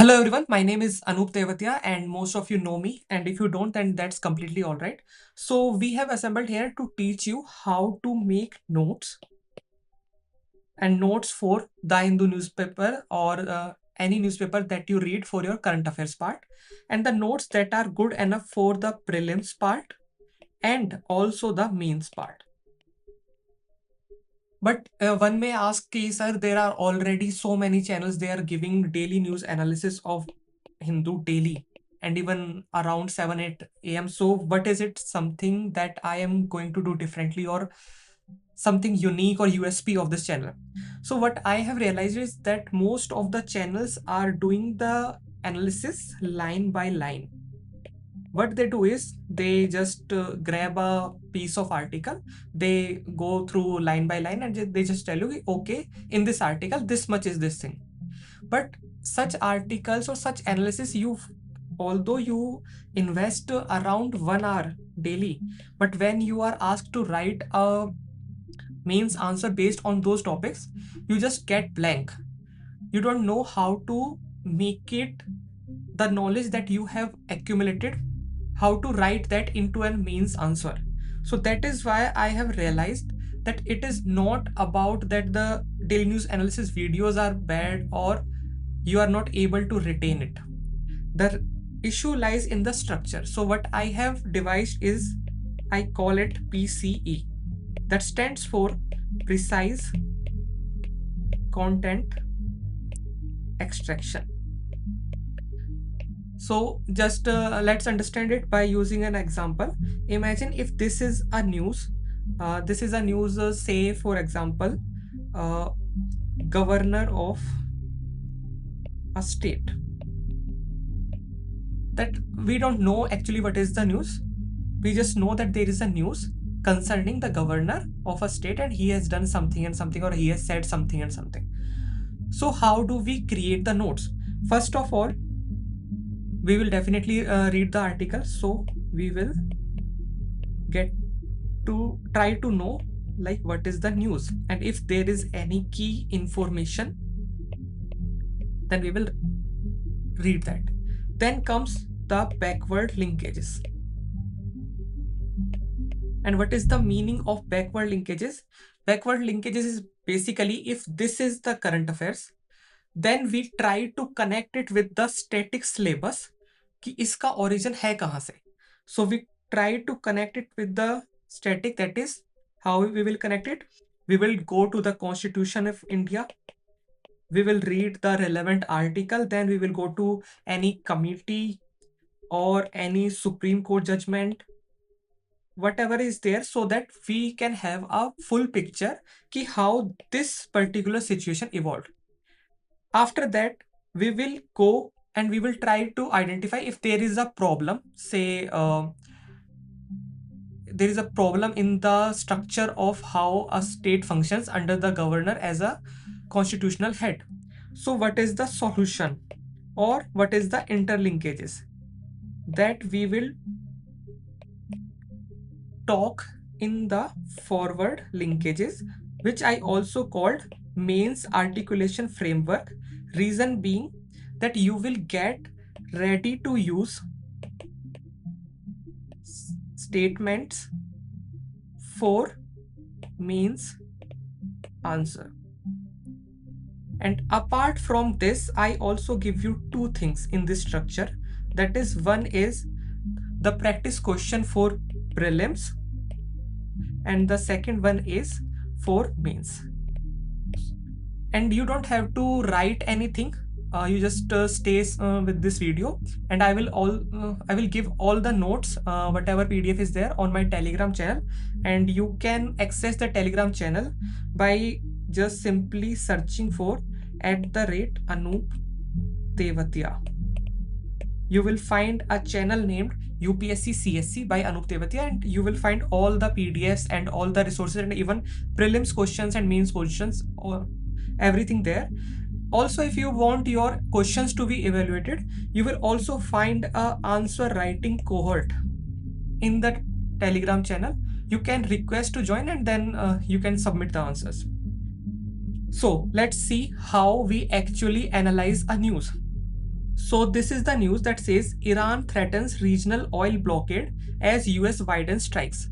Hello everyone, my name is Anup Tevatia and most of you know me, and if you don't then that's completely all right. So we have assembled here to teach you how to make notes and notes for the Hindu newspaper or any newspaper that you read for your current affairs part, and the notes that are good enough for the prelims part and also the mains part. But one may ask, sir, there are already so many channels, they are giving daily news analysis of Hindu daily and even around 7 8 a.m. So, what is it something that I am going to do differently or something unique or USP of this channel? So, what I have realized is that most of the channels are doing the analysis line by line. What they do is they just grab a piece of article, they go through line by line, and they just tell you, okay, in this article this much is this thing. But such articles or such analysis, although you invest around 1 hour daily, but when you are asked to write a mains answer based on those topics, you just get blank. You don't know how to make it, the knowledge that you have accumulated, how to write that into a mains answer. So that is why I have realized that it is not about that the daily news analysis videos are bad or you are not able to retain it. The issue lies in the structure. So what I have devised is, I call it PCE. That stands for precise content extraction. So just let's understand it by using an example. Imagine if this is a news. Say for example, uh, governor of a state. That we don't know actually what is the news. We just know that there is a news concerning the governor of a state and he has done something and something, or he has said something and something. So how do we create the notes? First of all, we will definitely read the article. So we will get to try to know like what is the news, and if there is any key information, then we will read that. Then comes the backward linkages. And what is the meaning of backward linkages? Backward linkages is basically, if this is the current affairs, then we try to connect it with the static syllabus कि इसका origin है कहाँ से. So we try to connect it with the static. That is how we will connect it. We will go to the Constitution of India. We will read the relevant article. Then we will go to any committee or any Supreme Court judgment, whatever is there, so that we can have a full picture ki how this particular situation evolved. After that, we will go and we will try to identify if there is a problem. Say there is a problem in the structure of how a state functions under the governor as a constitutional head. So what is the solution, or what is the interlinkages that we will talk in the forward linkages, which I also called mains articulation framework. Reason being that you will get ready to use statements for mains answer. And apart from this, I also give you two things in this structure. That is, one is the practice question for prelims, and the second one is for mains. And you don't have to write anything. You just stay with this video, and I will give all the notes, whatever PDF is there, on my Telegram channel, and you can access the Telegram channel by just simply searching for @Anup Tevatia. You will find a channel named UPSC CSC by Anup Tevatia, and you will find all the PDFs and all the resources and even prelims questions and mains questions, or everything there. Also, if you want your questions to be evaluated, you will also find a answer writing cohort in the Telegram channel. You can request to join, and then you can submit the answers. So let's see how we actually analyze a news. So this is the news that says Iran threatens regional oil blockade as US widens strikes.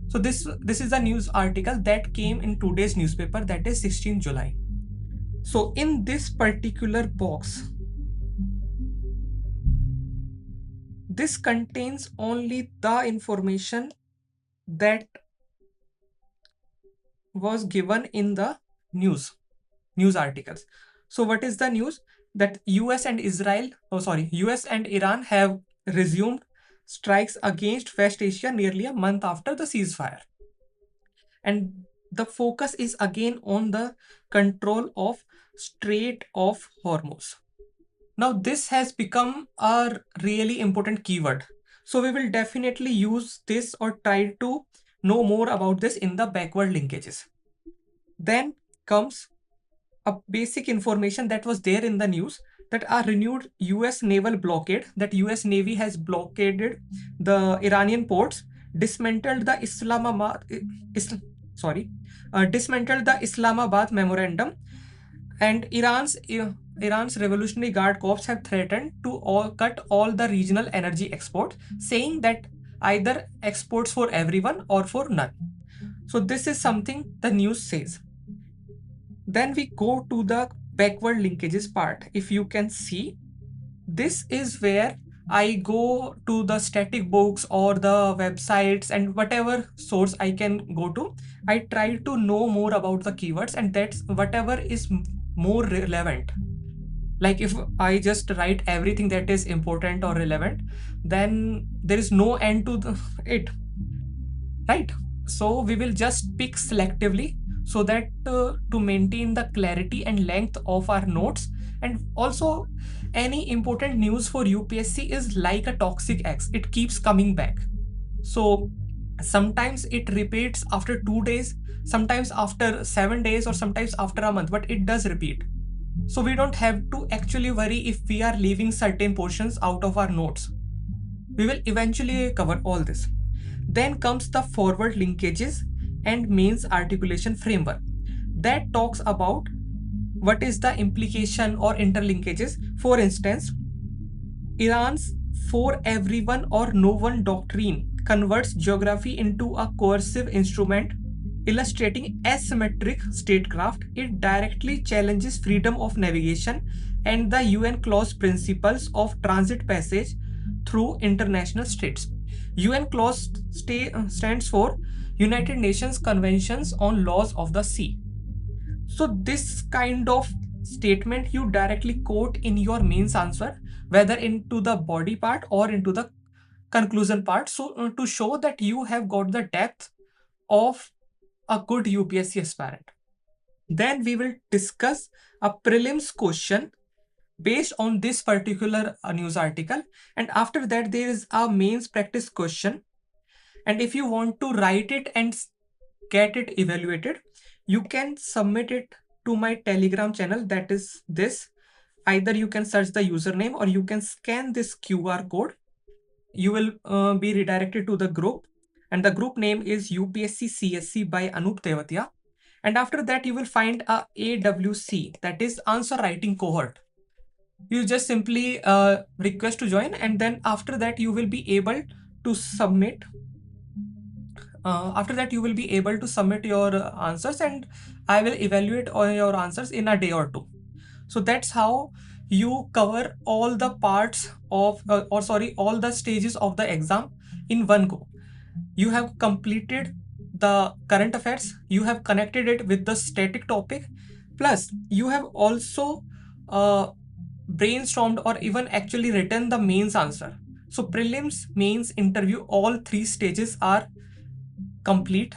So this is a news article that came in today's newspaper, that is 16 July. So in this particular box, this contains only the information that was given in the news articles. So what is the news? That US and US and Iran have resumed strikes against West Asia nearly a month after the ceasefire. And the focus is again on the control of Strait of Hormuz. Now this has become a really important keyword. So we will definitely use this or try to know more about this in the backward linkages. Then comes a basic information that was there in the news, that a renewed US naval blockade, that US Navy has blockaded the Iranian ports, dismantled the Islamabad memorandum, and Iran's Revolutionary Guard Corps have threatened to cut all the regional energy exports, saying that either exports for everyone or for none. So this is something the news says. Then we go to the backward linkages part. If you can see, this is where I go to the static books or the websites and whatever source I can go to. I try to know more about the keywords, and that's whatever is more relevant. Like if I just write everything that is important or relevant, then there is no end to it, right? So we will just pick selectively, so that to maintain the clarity and length of our notes. And also, any important news for UPSC is like a toxic X, it keeps coming back. So sometimes it repeats after 2 days, sometimes after 7 days, or sometimes after a month, but it does repeat. So we don't have to actually worry if we are leaving certain portions out of our notes. We will eventually cover all this. Then comes the forward linkages and mains articulation framework that talks about what is the implication or interlinkages. For instance, Iran's for everyone or no one doctrine converts geography into a coercive instrument, illustrating asymmetric statecraft. It directly challenges freedom of navigation and the UN clause principles of transit passage through international straits. UN clause stands for United Nations Conventions on Laws of the Sea. So this kind of statement you directly quote in your mains answer, whether into the body part or into the conclusion part. So to show that you have got the depth of a good UPSC aspirant. Then we will discuss a prelims question based on this particular news article, and after that there is a mains practice question. And if you want to write it and get it evaluated, you can submit it to my Telegram channel, that is this. Either you can search the username or you can scan this QR code. You will be redirected to the group, and the group name is UPSC CSC by Anup Tevatia. And after that you will find a AWC, that is answer writing cohort. You just simply request to join, and then after that you will be able to submit your answers, and I will evaluate all your answers in a day or two. So that's how you cover all the parts of all the stages of the exam in one go. You have completed the current affairs, you have connected it with the static topic, plus you have also brainstormed or even actually written the mains answer. So prelims, mains, interview, all three stages are complete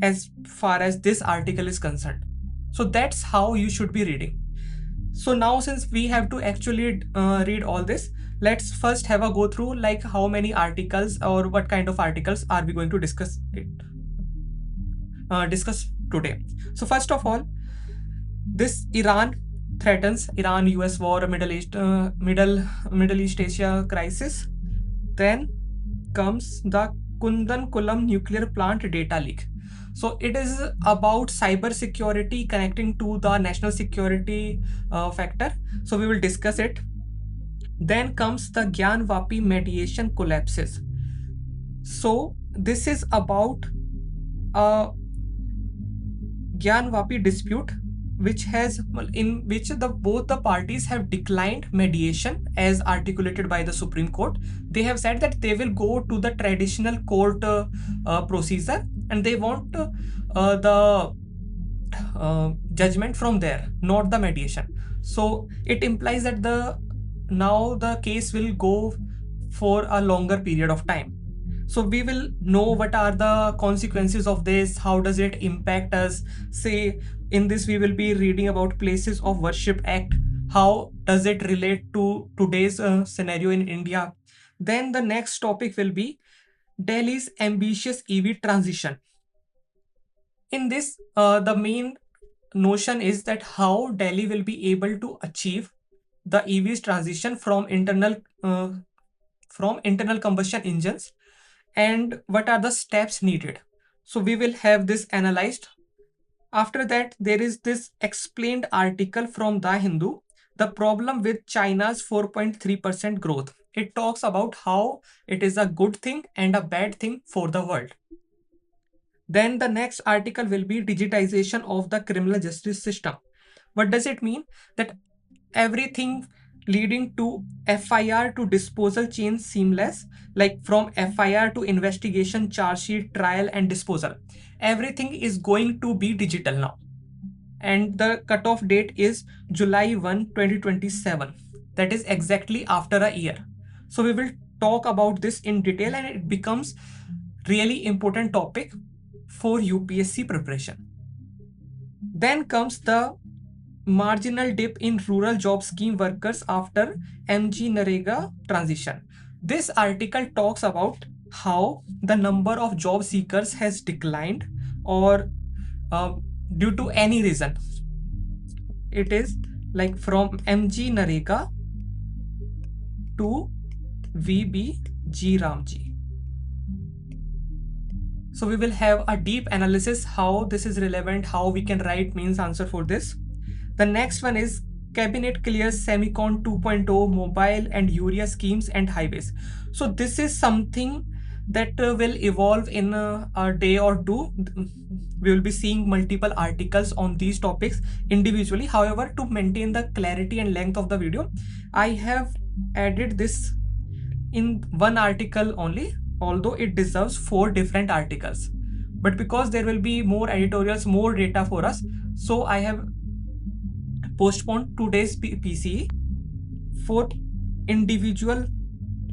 as far as this article is concerned. So that's how you should be reading. So now, since we have to actually read all this, let's first have a go through, like how many articles or what kind of articles are we going to discuss today. So first of all, this Iran threatens, Iran-US war, Middle East Asia crisis. Then comes the Kudankulam nuclear plant data leak. So it is about cyber security connecting to the national security factor. So we will discuss it. Then comes the Gyanvapi mediation collapses. So this is about a Gyanvapi dispute which has in which both the parties have declined mediation as articulated by the Supreme Court. They have said that they will go to the traditional court procedure, and they want the judgment from there, not the mediation. So it implies that now the case will go for a longer period of time. So we will know what are the consequences of this, how does it impact us. Say in this we will be reading about Places of Worship Act, how does it relate to today's scenario in India. Then the next topic will be Delhi's ambitious EV transition. In this, the main notion is that how Delhi will be able to achieve the EV's transition from internal combustion engines, and what are the steps needed. So we will have this analyzed. After that, there is this explained article from The Hindu, the problem with China's 4.3% growth. It talks about how it is a good thing and a bad thing for the world. Then the next article will be digitization of the criminal justice system. What does it mean? That everything leading to FIR to disposal chain seamless, like from FIR to investigation, charge sheet, trial, and disposal. Everything is going to be digital now. And the cutoff date is July 1, 2027. That is exactly after a year. So we will talk about this in detail, and it becomes really important topic for UPSC preparation. Then comes the marginal dip in rural job scheme workers after MG Narega transition. This article talks about how the number of job seekers has declined, or due to any reason. It is like from MG Narega to VBG Ramji. So we will have a deep analysis how this is relevant, how we can write means answer for this. The next one is Cabinet clears Semicon 2.0 mobile and urea schemes and highways. So this is something that will evolve in a day or two. We will be seeing multiple articles on these topics individually. However, to maintain the clarity and length of the video, I have added this in one article only, although it deserves 4 different articles. But because there will be more editorials, more data for us, so I have postponed today's PCE for individual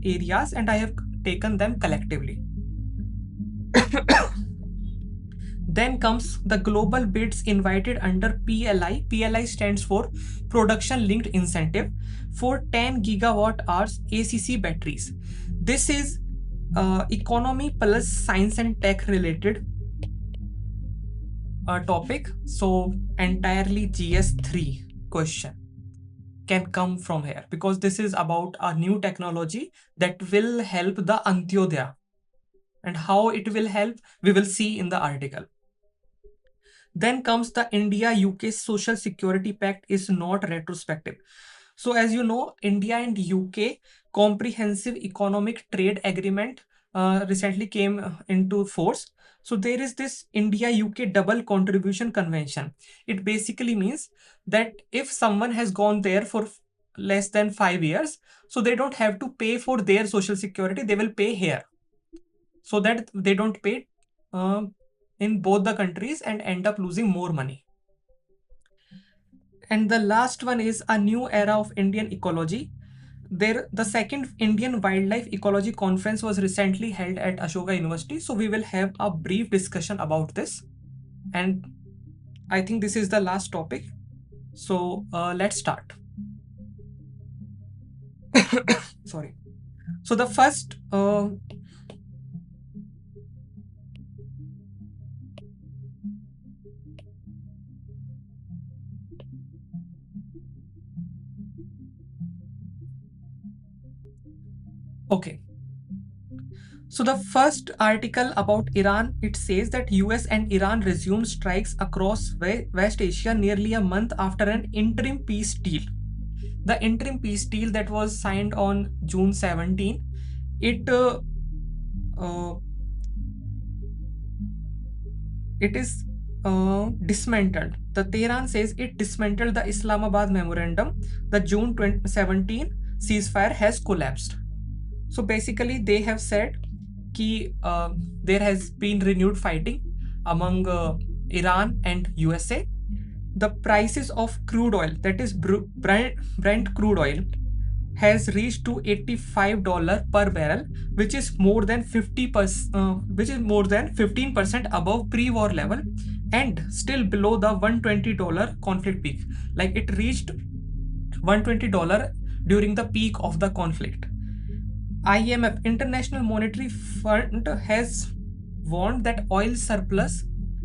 areas, and I have taken them collectively. Then comes the global bids invited under PLI. PLI stands for Production Linked Incentive for 10 gigawatt hours ACC batteries. This is economy plus science and tech related topic. So entirely GS3 question can come from here, because this is about a new technology that will help the Antyodaya, and how it will help we will see in the article. Then comes the India-UK Social Security Pact is not retrospective. So as you know, India and UK Comprehensive Economic Trade Agreement recently came into force. So there is this India-UK Double Contribution Convention. It basically means that if someone has gone there for less than 5 years, so they don't have to pay for their social security, they will pay here, so that they don't pay in both the countries and end up losing more money. And the last one is a new era of Indian ecology. The second Indian Wildlife Ecology Conference was recently held at Ashoka University. So we will have a brief discussion about this. And I think this is the last topic. So let's start. Sorry. So the first okay. So the first article about Iran, it says that US and Iran resumed strikes across West Asia nearly a month after an interim peace deal. The interim peace deal that was signed on June 17, it uh, it is dismantled. The Tehran says it dismantled the Islamabad memorandum. The June 2017 ceasefire has collapsed. So basically, they have said कि there has been renewed fighting among Iran and USA. The prices of crude oil, that is Brent crude oil, has reached to $85 per barrel, which is more than 50%, which is more than 15% above pre-war level, and still below the $120 conflict peak. Like it reached $120 during the peak of the conflict. IMF, International Monetary Fund, has warned that oil surplus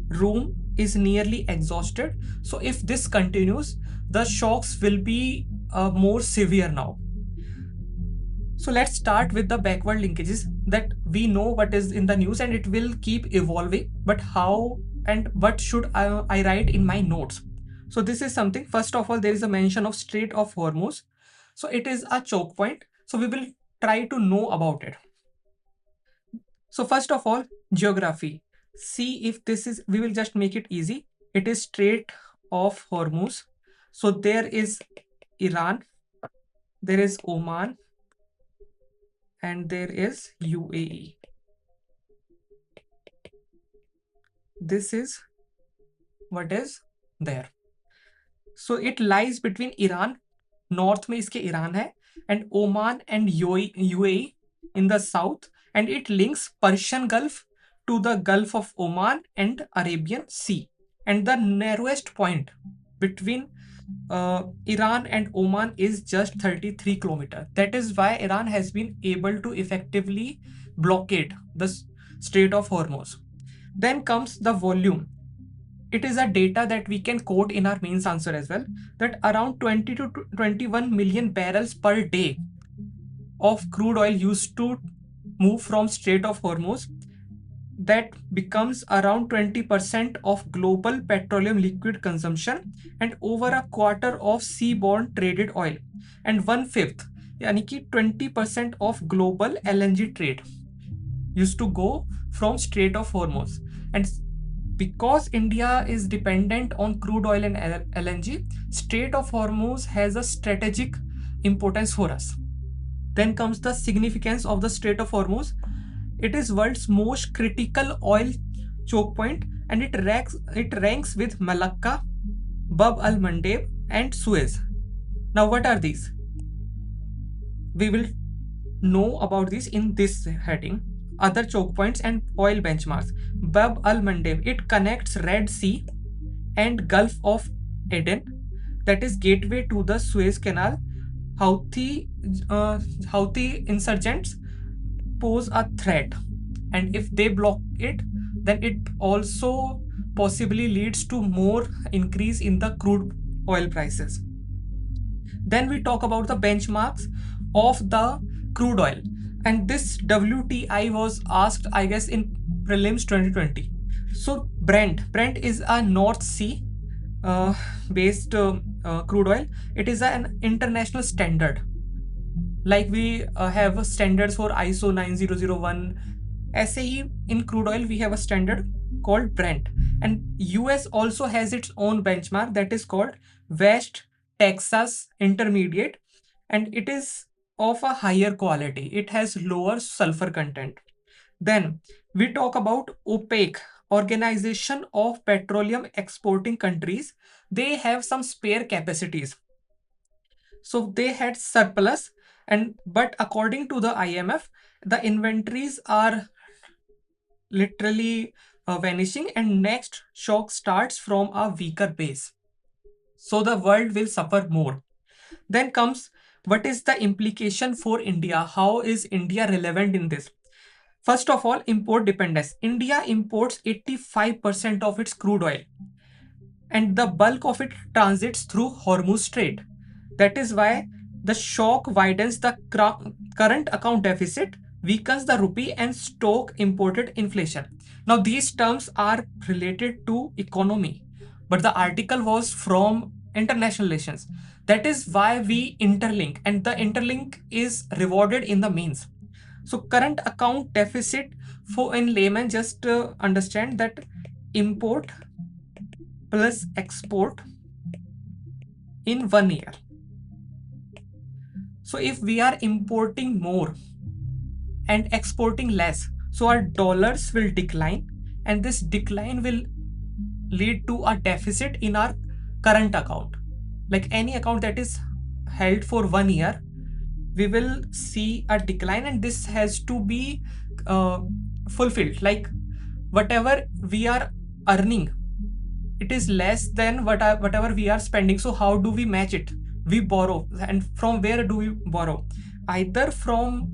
room is nearly exhausted. So if this continues, the shocks will be more severe now. So let's start with the backward linkages that we know what is in the news and it will keep evolving. But how and what should I write in my notes? So this is something, first of all, there is a mention of Strait of Hormuz. So it is a choke point. So we will try to know about it. So first of all, geography. See if this is, we will just make it easy. It is Strait of Hormuz. So there is Iran, there is Oman, and there is UAE. This is what is there. So it lies between Iran, north में इसके Iran है, and Oman and UAE in the south, and it links Persian Gulf to the Gulf of Oman and Arabian Sea. And the narrowest point between Iran and Oman is just 33 kilometers. That is why Iran has been able to effectively blockade the Strait of Hormuz. Then comes the volume. It is a data that we can quote in our mains answer as well, that around 20 to 21 million barrels per day of crude oil used to move from Strait of Hormuz. That becomes around 20% of global petroleum liquid consumption and over a quarter of seaborne traded oil, and 1/5, यानी कि 20% of global LNG trade used to go from Strait of Hormuz. And because India is dependent on crude oil and LNG, Strait of Hormuz has a strategic importance for us. Then comes the significance of the Strait of Hormuz. It is world's most critical oil choke point, and it ranks with Malacca, Bab al-Mandeb, and Suez. Now, what are these? We will know about these in this heading. Other choke points and oil benchmarks. Bab al-Mandeb, it connects Red Sea and Gulf of Aden, that is gateway to the Suez Canal. Houthi insurgents pose a threat, and if they block it, then it also possibly leads to more increase in the crude oil prices. Then we talk about the benchmarks of the crude oil, and this WTI was asked, I guess, in prelims 2020. So Brent is a North Sea based crude oil. It is an international standard. Like we have standards for ISO 9001. SAE in crude oil, we have a standard called Brent. And US also has its own benchmark that is called West Texas Intermediate. And it is of a higher quality. It has lower sulfur content. Then we talk about OPEC, Organization of Petroleum Exporting Countries. They have some spare capacities. So they had surplus, but according to the IMF, the inventories are literally vanishing, and next shock starts from a weaker base. So the world will suffer more. Then comes, what is the implication for India? How is India relevant in this? First of all, import dependence. India imports 85% of its crude oil, and the bulk of it transits through Hormuz Strait. That is why the shock widens the current account deficit, weakens the rupee, and stoke imported inflation. Now, these terms are related to economy, but the article was from international relations. That is why we interlink, and the interlink is rewarded in the mains. So current account deficit, for in layman, just understand that import plus export in 1 year. So if we are importing more and exporting less, so our dollars will decline, and this decline will lead to a deficit in our current account. Like any account that is held for 1 year, we will see a decline, and this has to be fulfilled. Like whatever we are earning, it is less than whatever we are spending. So how do we match it? We borrow. And from where do we borrow? Either from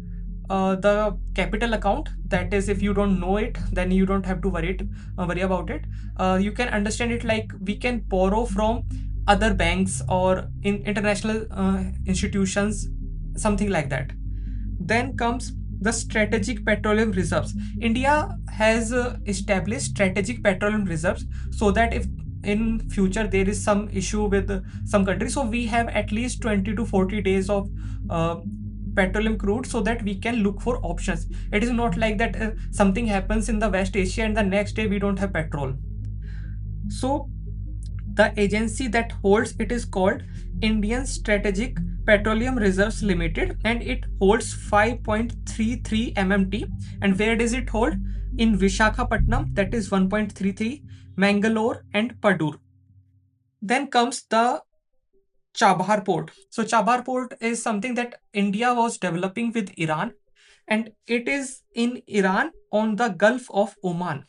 the capital account, that is, if you don't know it, then you don't have to worry about it. You can understand it like we can borrow from other banks or in international institutions, something like that. Then comes the strategic petroleum reserves. India has established strategic petroleum reserves, so that if in future there is some issue with some country, so we have at least 20 to 40 days of petroleum crude, so that we can look for options. It is not like that something happens in the West Asia and the next day we don't have petrol. So the agency that holds it is called Indian Strategic Petroleum Reserves Limited, and it holds 5.33 MMT. And where does it hold? In Vishakhapatnam, that is 1.33, Mangalore and Padur. Then comes the Chabahar port. So Chabahar port is something that India was developing with Iran, and it is in Iran on the Gulf of Oman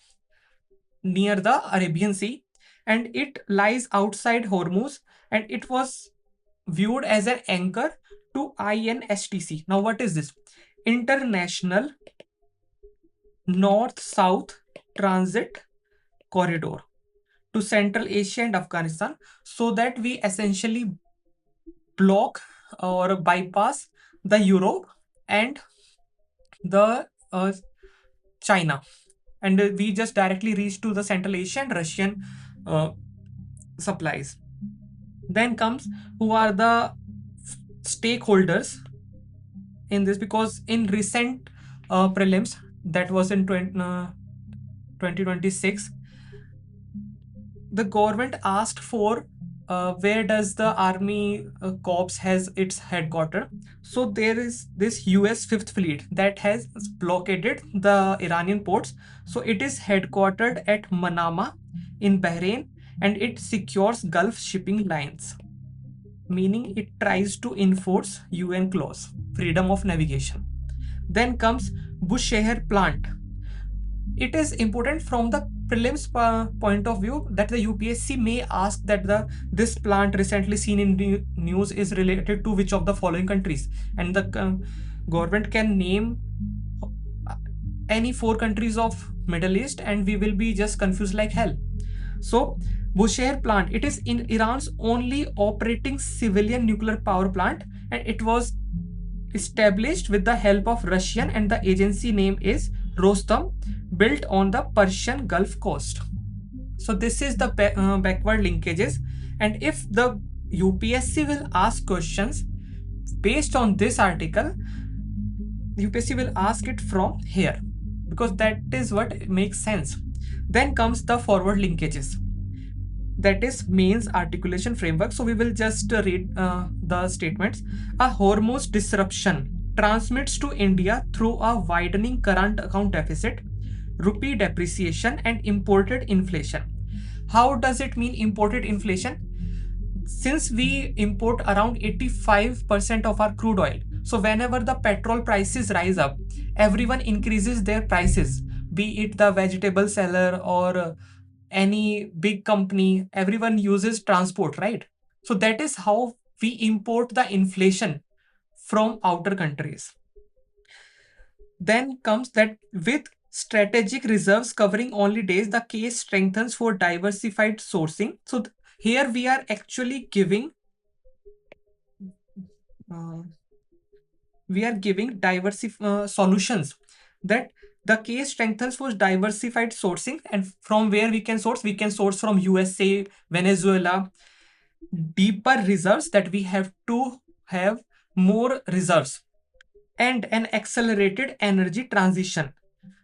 near the Arabian Sea, and it lies outside Hormuz, and it was viewed as an anchor to INSTC. Now what is this? International North-South Transit Corridor to Central Asia and Afghanistan, so that we essentially block or bypass the Europe and the China, and we just directly reach to the Central Asia and Russian supplies. Then comes who are the stakeholders in this, because in recent prelims, that was in 2026, the government asked for where does the army corps has its headquarters. So there is this US 5th Fleet that has blockaded the Iranian ports. So it is headquartered at Manama in Bahrain, and it secures Gulf shipping lines, meaning it tries to enforce UN clause, freedom of navigation. Then comes Bushehr plant. It is important from the prelims point of view that the UPSC may ask that this plant recently seen in the news is related to which of the following countries, and the government can name any 4 countries of Middle East, and we will be just confused like hell. So Bushehr plant, it is in Iran's only operating civilian nuclear power plant, and it was established with the help of Russian, and the agency name is Rostam, built on the Persian Gulf coast. So this is the backward linkages, and if the UPSC will ask questions based on this article, UPSC will ask it from here, because that is what makes sense. Then comes the forward linkages, that is mains articulation framework. So we will just read the statements. A Hormuz disruption transmits to India through a widening current account deficit, rupee depreciation, and imported inflation. How does it mean imported inflation? Since we import around 85% of our crude oil, so whenever the petrol prices rise up, everyone increases their prices, be it the vegetable seller or any big company, everyone uses transport, right? So that is how we import the inflation from outer countries. Then comes that with strategic reserves covering only days, the case strengthens for diversified sourcing. So here we are actually giving solutions, that the case strengthens for diversified sourcing. And from where we can source? We can source from USA, Venezuela, deeper reserves, that we have to have more reserves, and an accelerated energy transition.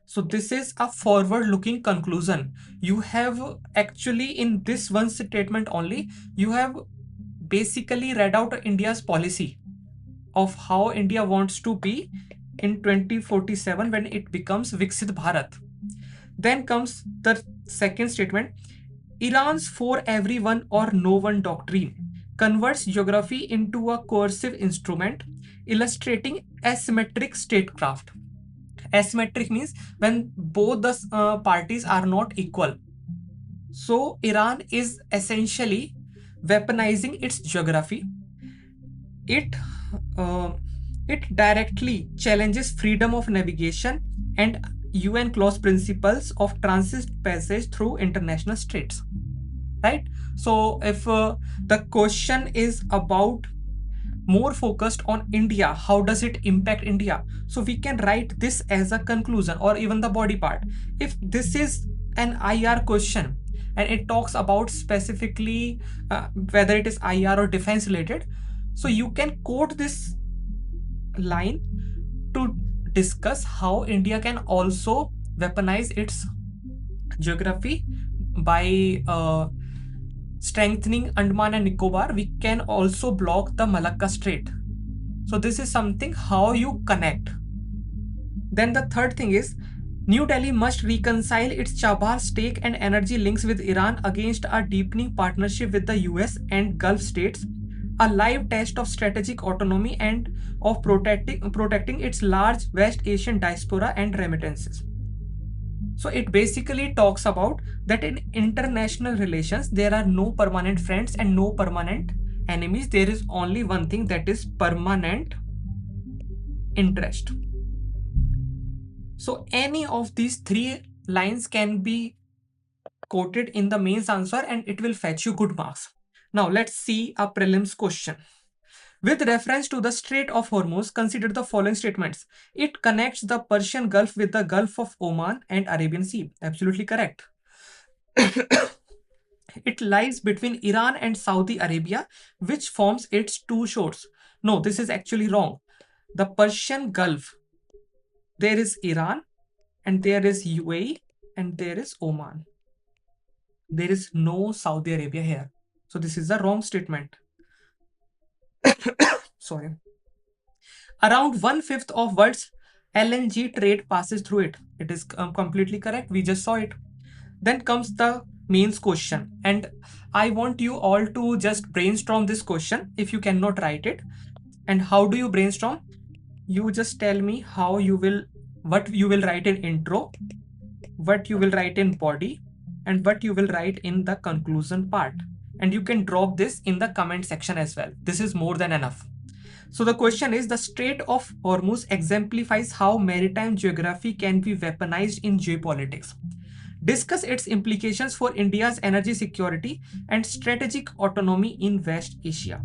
So this is a forward-looking conclusion. You have actually, in this one statement only, you have basically read out India's policy of how India wants to be in 2047 when it becomes Viksit Bharat. Then comes the second statement. Iran's for everyone or no one doctrine converts geography into a coercive instrument, illustrating asymmetric statecraft. Asymmetric means when both the parties are not equal. So Iran is essentially weaponizing its geography. It uh, it directly challenges freedom of navigation and UN clause principles of transit passage through international straits. Right? So if the question is about more focused on India, how does it impact India? So we can write this as a conclusion or even the body part. If this is an IR question and it talks about specifically whether it is IR or defense related, so you can quote this line to discuss how India can also weaponize its geography by strengthening Andaman and Nicobar. We can also block the Malacca Strait. So this is something how you connect. Then the third thing is New Delhi must reconcile its Chabahar stake and energy links with Iran against a deepening partnership with the US and Gulf states, a live test of strategic autonomy and of protecting its large West Asian diaspora and remittances. So it basically talks about that in international relations, there are no permanent friends and no permanent enemies. There is only one thing, that is permanent interest. So any of these three lines can be quoted in the mains answer and it will fetch you good marks. Now let's see a prelims question. With reference to the Strait of Hormuz, consider the following statements. It connects the Persian Gulf with the Gulf of Oman and Arabian Sea. Absolutely correct. It lies between Iran and Saudi Arabia, which forms its two shores. No, this is actually wrong. The Persian Gulf, there is Iran and there is UAE and there is Oman. There is no Saudi Arabia here. So this is the wrong statement. Sorry. Around 1/5 of world's LNG trade passes through it. It is completely correct. We just saw it. Then comes the mains question. And I want you all to just brainstorm this question if you cannot write it. And how do you brainstorm? You just tell me how you will, what you will write in intro, what you will write in body, and what you will write in the conclusion part. And you can drop this in the comment section as well. This is more than enough. So the question is, the Strait of Hormuz exemplifies how maritime geography can be weaponized in geopolitics. Discuss its implications for India's energy security and strategic autonomy in West Asia.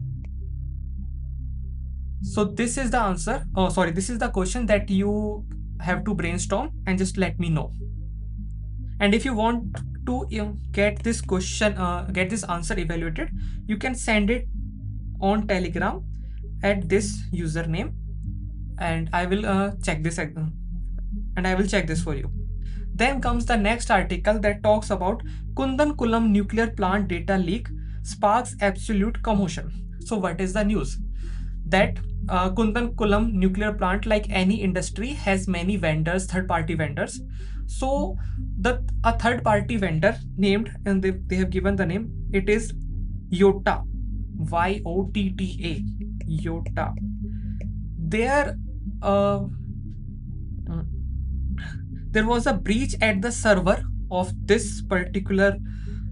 So this is the answer. Oh, sorry, this is the question that you have to brainstorm and just let me know. And if you want to get this question, get this answer evaluated, you can send it on Telegram at this username, and I will check this for you. Then comes the next article that talks about Kudankulam nuclear plant data leak sparks absolute commotion. So what is the news? That Kudankulam nuclear plant, like any industry, has many vendors, third-party vendors. So a third-party vendor named, and they have given the name, it is YOTA, YOTTA, YOTA. There was a breach at the server of this particular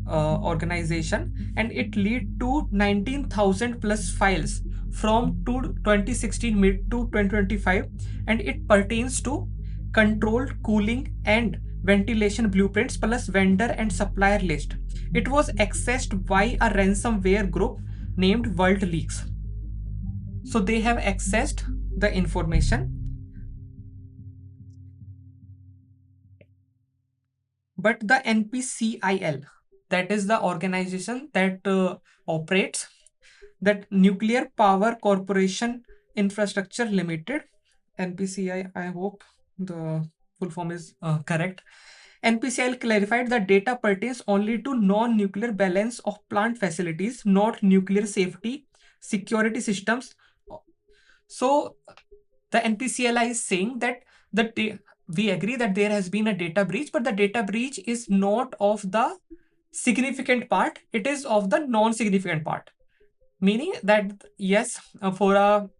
organization, and it led to 19,000 plus files from 2016 mid to 2025, and it pertains to controlled cooling and ventilation blueprints plus vendor and supplier list. It was accessed by a ransomware group named World Leaks. So they have accessed the information, but the NPCIL, that is the organization that operates that Nuclear Power Corporation Infrastructure Limited, NPCI. I hope the full form is correct. NPCI clarified that data pertains only to non-nuclear balance of plant facilities, not nuclear safety security systems. So the NPCLI is saying that we agree that there has been a data breach, but the data breach is not of the significant part, it is of the non-significant part. Meaning that yes, for a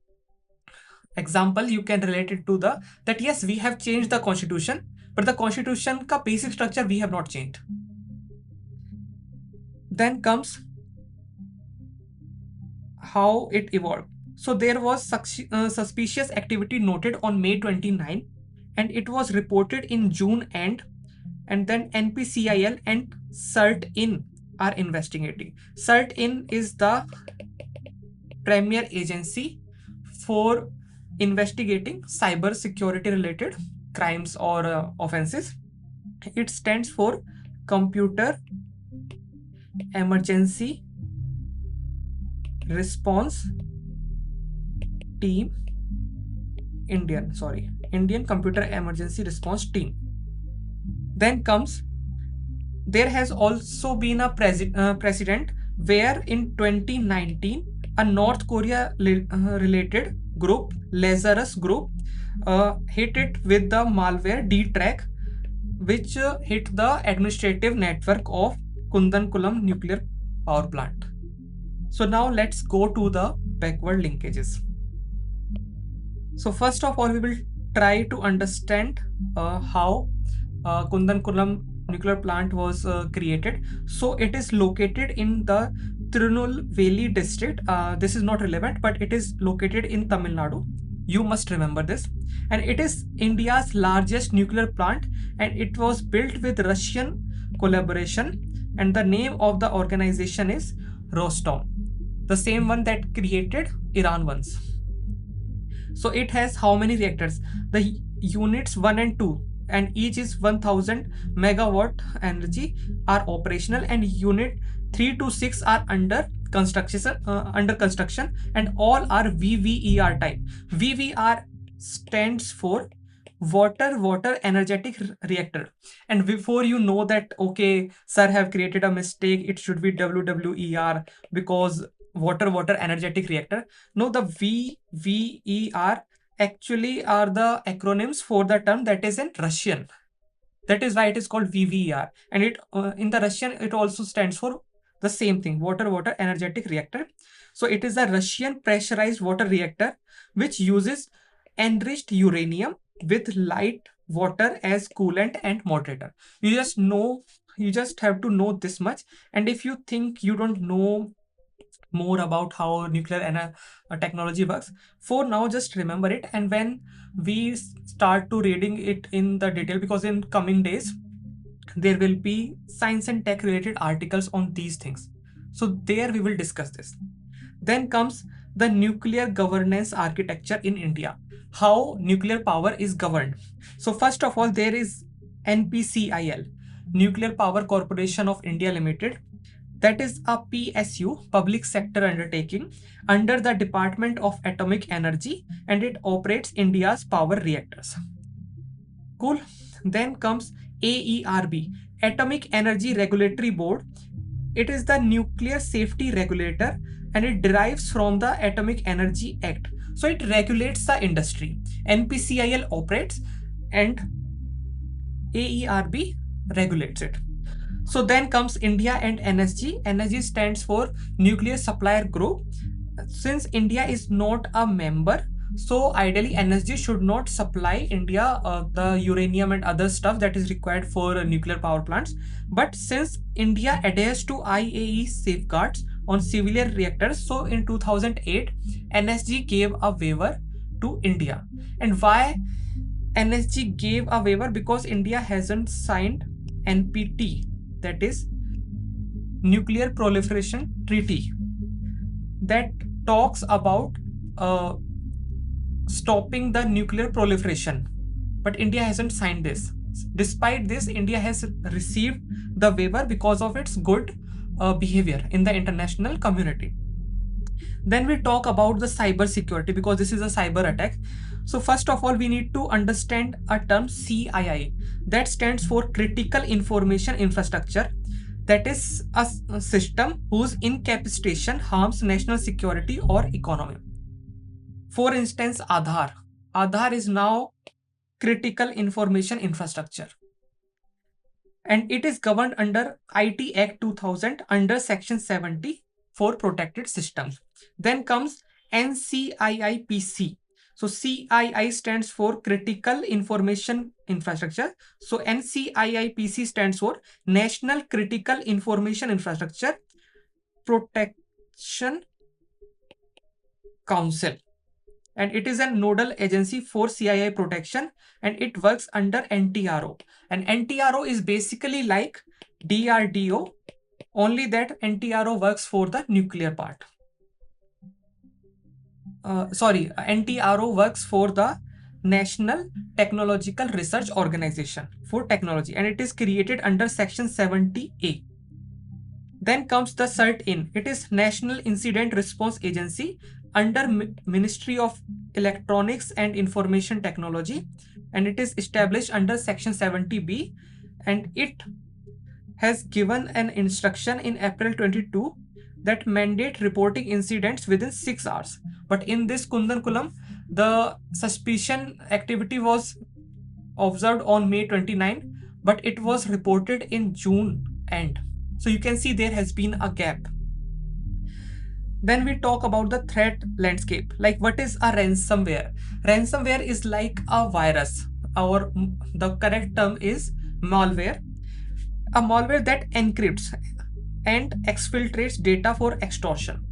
example, you can relate it to that yes, we have changed the constitution, but the constitution ka basic structure we have not changed. Then comes how it evolved. So there was suspicious activity noted on May 29, and it was reported in June end, and then NPCIL and CERT-In are investigating. CERT-In is the premier agency for investigating cyber security related crimes or offenses. It stands for Computer Emergency Response Team, Indian Computer Emergency Response Team. Then comes, there has also been a precedent where in 2019 a North Korea related group, Lazarus Group, hit it with the malware D-Track, which hit the administrative network of Kudankulam nuclear power plant. So now let's go to the backward linkages. So first of all, we will try to understand how Kudankulam nuclear plant was created. So it is located in the Tirunelveli district. This is not relevant, but it is located in Tamil Nadu. You must remember this. And it is India's largest nuclear plant, and it was built with Russian collaboration. And the name of the organization is Rostom, the same one that created Iran ones. So it has how many reactors? The units 1 and 2, and each is 1000 megawatt energy, are operational, and unit 3 to 6 are under construction, and all are VVER type. VVER stands for water energetic reactor. And before you know that, okay, sir have created a mistake, it should be WWER because water energetic reactor. No, the VVER actually are the acronyms for the term that is in Russian. That is why it is called VVER. And it in the Russian, it also stands for the same thing, water energetic reactor. So it is a Russian pressurized water reactor which uses enriched uranium with light water as coolant and moderator. You just have to know this much. And if you think you don't know more about how nuclear technology works, for now just remember it, and when we start to reading it in the detail, because in coming days there will be science and tech related articles on these things, so there we will discuss this. Then comes the nuclear governance architecture in India, how nuclear power is governed. So first of all, there is NPCIL, Nuclear Power Corporation of India Limited. That is a PSU, public sector undertaking, under the Department of Atomic Energy, and it operates India's power reactors. Cool. Then comes AERB, Atomic Energy Regulatory Board. It is the nuclear safety regulator, and it derives from the Atomic Energy Act. So it regulates the industry. NPCIL operates and AERB regulates it. So then comes India and NSG. NSG stands for Nuclear Supplier Group. Since India is not a member, so ideally NSG should not supply India the uranium and other stuff that is required for nuclear power plants. But since India adheres to IAEA safeguards on civilian reactors, so in 2008, NSG gave a waiver to India. And why NSG gave a waiver? Because India hasn't signed NPT, that is Nuclear Proliferation Treaty, that talks about stopping the nuclear proliferation, but India hasn't signed this. Despite this, India has received the waiver because of its good behavior in the international community. Then we talk about the cyber security, because this is a cyber attack. So first of all, we need to understand a term CII, that stands for Critical Information Infrastructure. That is a system whose incapacitation harms national security or economy. For instance, Aadhaar. Aadhaar is now critical information infrastructure, and it is governed under IT Act 2000 under Section 70 for protected systems. Then comes NCIIPC. So CII stands for Critical Information Infrastructure. So NCIIPC stands for National Critical Information Infrastructure Protection Council, and it is a nodal agency for CII protection, and it works under NTRO. And NTRO is basically like DRDO, only that NTRO works for the nuclear part. NTRO works for the National Technological Research Organization for technology, and it is created under Section 70A. Then comes the CERT-In. It is National Incident Response Agency under Ministry of Electronics and Information Technology, and it is established under Section 70B, and it has given an instruction in April 22 that mandate reporting incidents within 6 hours. But in this Kudankulam, the suspicion activity was observed on May 29, but it was reported in June end. So you can see there has been a gap. Then we talk about the threat landscape. Like, what is a ransomware? Ransomware is like a virus, or the correct term is malware. A malware that encrypts and exfiltrates data for extortion.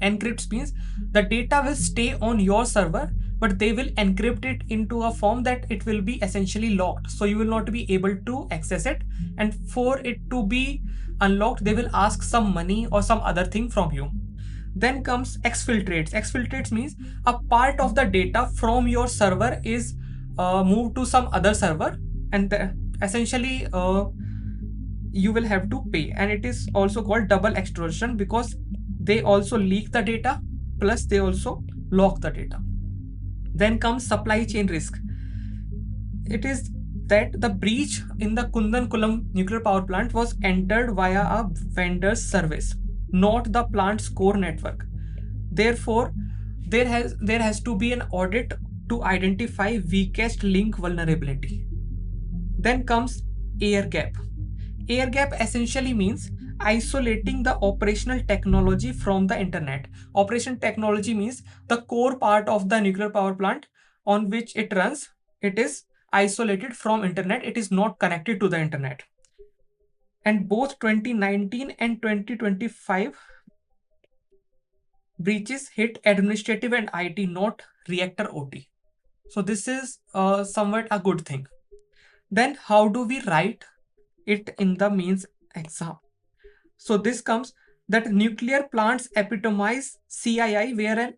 Encrypts means the data will stay on your server, but they will encrypt it into a form that it will be essentially locked. So you will not be able to access it. And for it to be unlocked, they will ask some money or some other thing from you. Then comes exfiltrates. Exfiltrates means a part of the data from your server is moved to some other server, and essentially you will have to pay. And it is also called double extortion, because they also leak the data plus they also lock the data. Then comes supply chain risk. It is that the breach in the Kudankulam nuclear power plant was entered via a vendor's service, not the plant's core network. Therefore, there has to be an audit to identify weakest link vulnerability. Then comes air gap. Air gap essentially means isolating the operational technology from the internet. Operational technology means the core part of the nuclear power plant on which it runs, it is isolated from internet. It is not connected to the internet. And both 2019 and 2025 breaches hit administrative and IT, not reactor OT. So this is somewhat a good thing. Then how do we write it in the mains exam? So this comes that nuclear plants epitomize CII, where an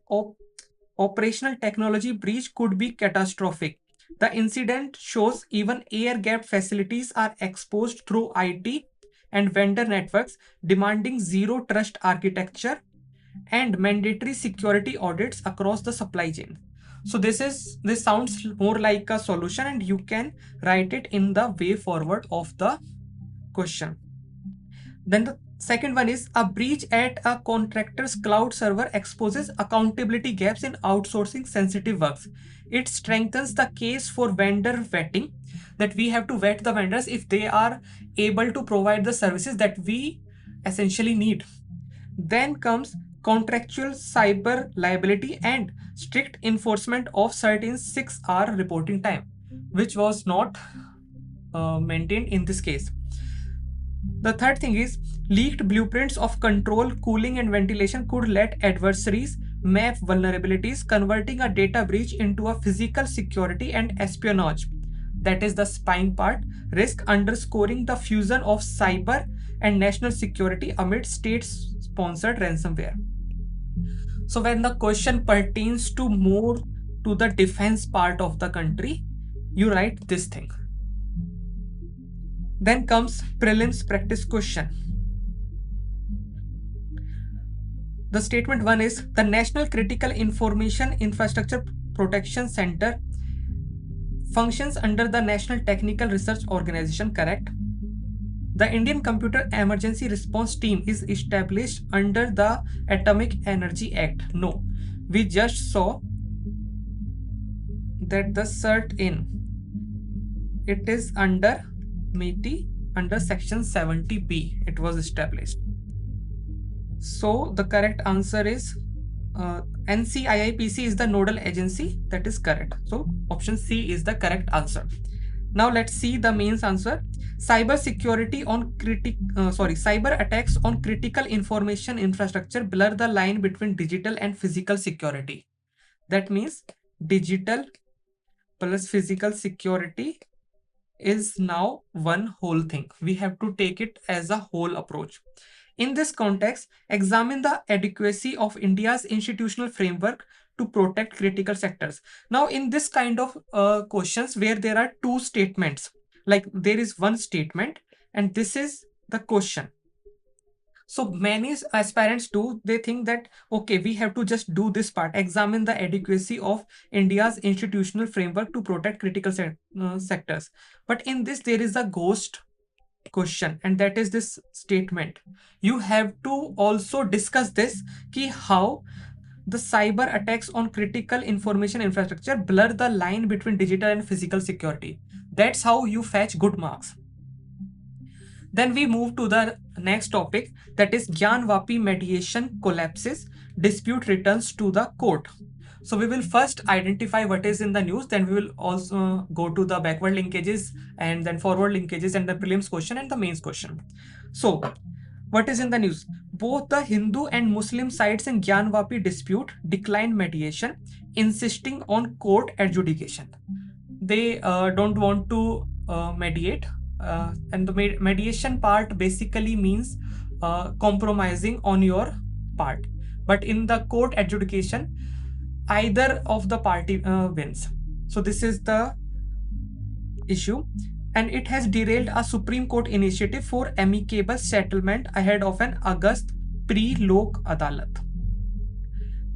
operational technology breach could be catastrophic. The incident shows even air-gapped facilities are exposed through IT and vendor networks, demanding zero trust architecture and mandatory security audits across the supply chain. So this sounds more like a solution, and you can write it in the way forward of the question. Then the second one is a breach at a contractor's cloud server exposes accountability gaps in outsourcing sensitive works. It strengthens the case for vendor vetting, that we have to vet the vendors if they are able to provide the services that we essentially need. Then comes contractual cyber liability and strict enforcement of certain 6-hour reporting time, which was not maintained in this case. The third thing is leaked blueprints of control, cooling, and ventilation could let adversaries map vulnerabilities, converting a data breach into a physical security and espionage, that is the spying part, risk, underscoring the fusion of cyber and national security amid state-sponsored ransomware. So when the question pertains to more to the defense part of the country, you write this thing. Then comes prelims practice question. The statement 1 is the National Critical Information Infrastructure Protection Center functions under the National Technical Research Organization, correct? The Indian Computer Emergency Response Team is established under the Atomic Energy Act. No, we just saw that the CERT-In, it is under MITI, under section 70B, it was established. So the correct answer is NCIIPC is the nodal agency. That is correct. So option C is the correct answer. Now let's see the mains answer. Cyber attacks on critical information infrastructure blur the line between digital and physical security. That means digital plus physical security is now one whole thing. We have to take it as a whole approach. In this context, examine the adequacy of India's institutional framework to protect critical sectors. Now, in this kind of questions where there are two statements, like there is one statement and this is the question. So many aspirants do, they think that, okay, we have to just do this part, examine the adequacy of India's institutional framework to protect critical sectors. But in this, there is a ghost question, and that is this statement. You have to also discuss this, ki how the cyber attacks on critical information infrastructure blur the line between digital and physical security. That's how you fetch good marks. Then we move to the next topic, that is Gyanvapi mediation collapses, dispute returns to the court. So we will first identify what is in the news, then we will also go to the backward linkages and then forward linkages and the prelims question and the mains question. So what is in the news? Both the Hindu and Muslim sides in Gyanvapi dispute declined mediation, insisting on court adjudication. They don't want to mediate. And the mediation part basically means compromising on your part. But in the court adjudication, either of the party wins. So this is the issue. And it has derailed a Supreme Court initiative for amicable settlement ahead of an August pre-Lok Adalat.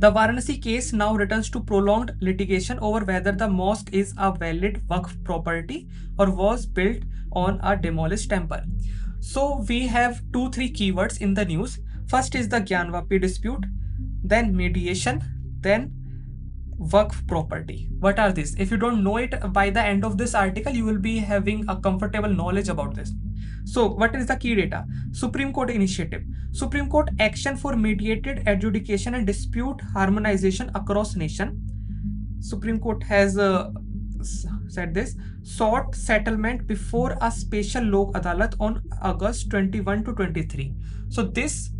The Varanasi case now returns to prolonged litigation over whether the mosque is a valid Waqf property or was built on a demolished temple. So we have 2-3 keywords in the news. First is the Gyanvapi dispute, then mediation, then Waqf property. What are these? If you don't know it by the end of this article, you will be having a comfortable knowledge about this. So what is the key data? Supreme Court initiative. Supreme Court action for mediated adjudication and dispute harmonization across nation. Supreme Court has said this, sought settlement before a special Lok Adalat on August 21 to 23. So this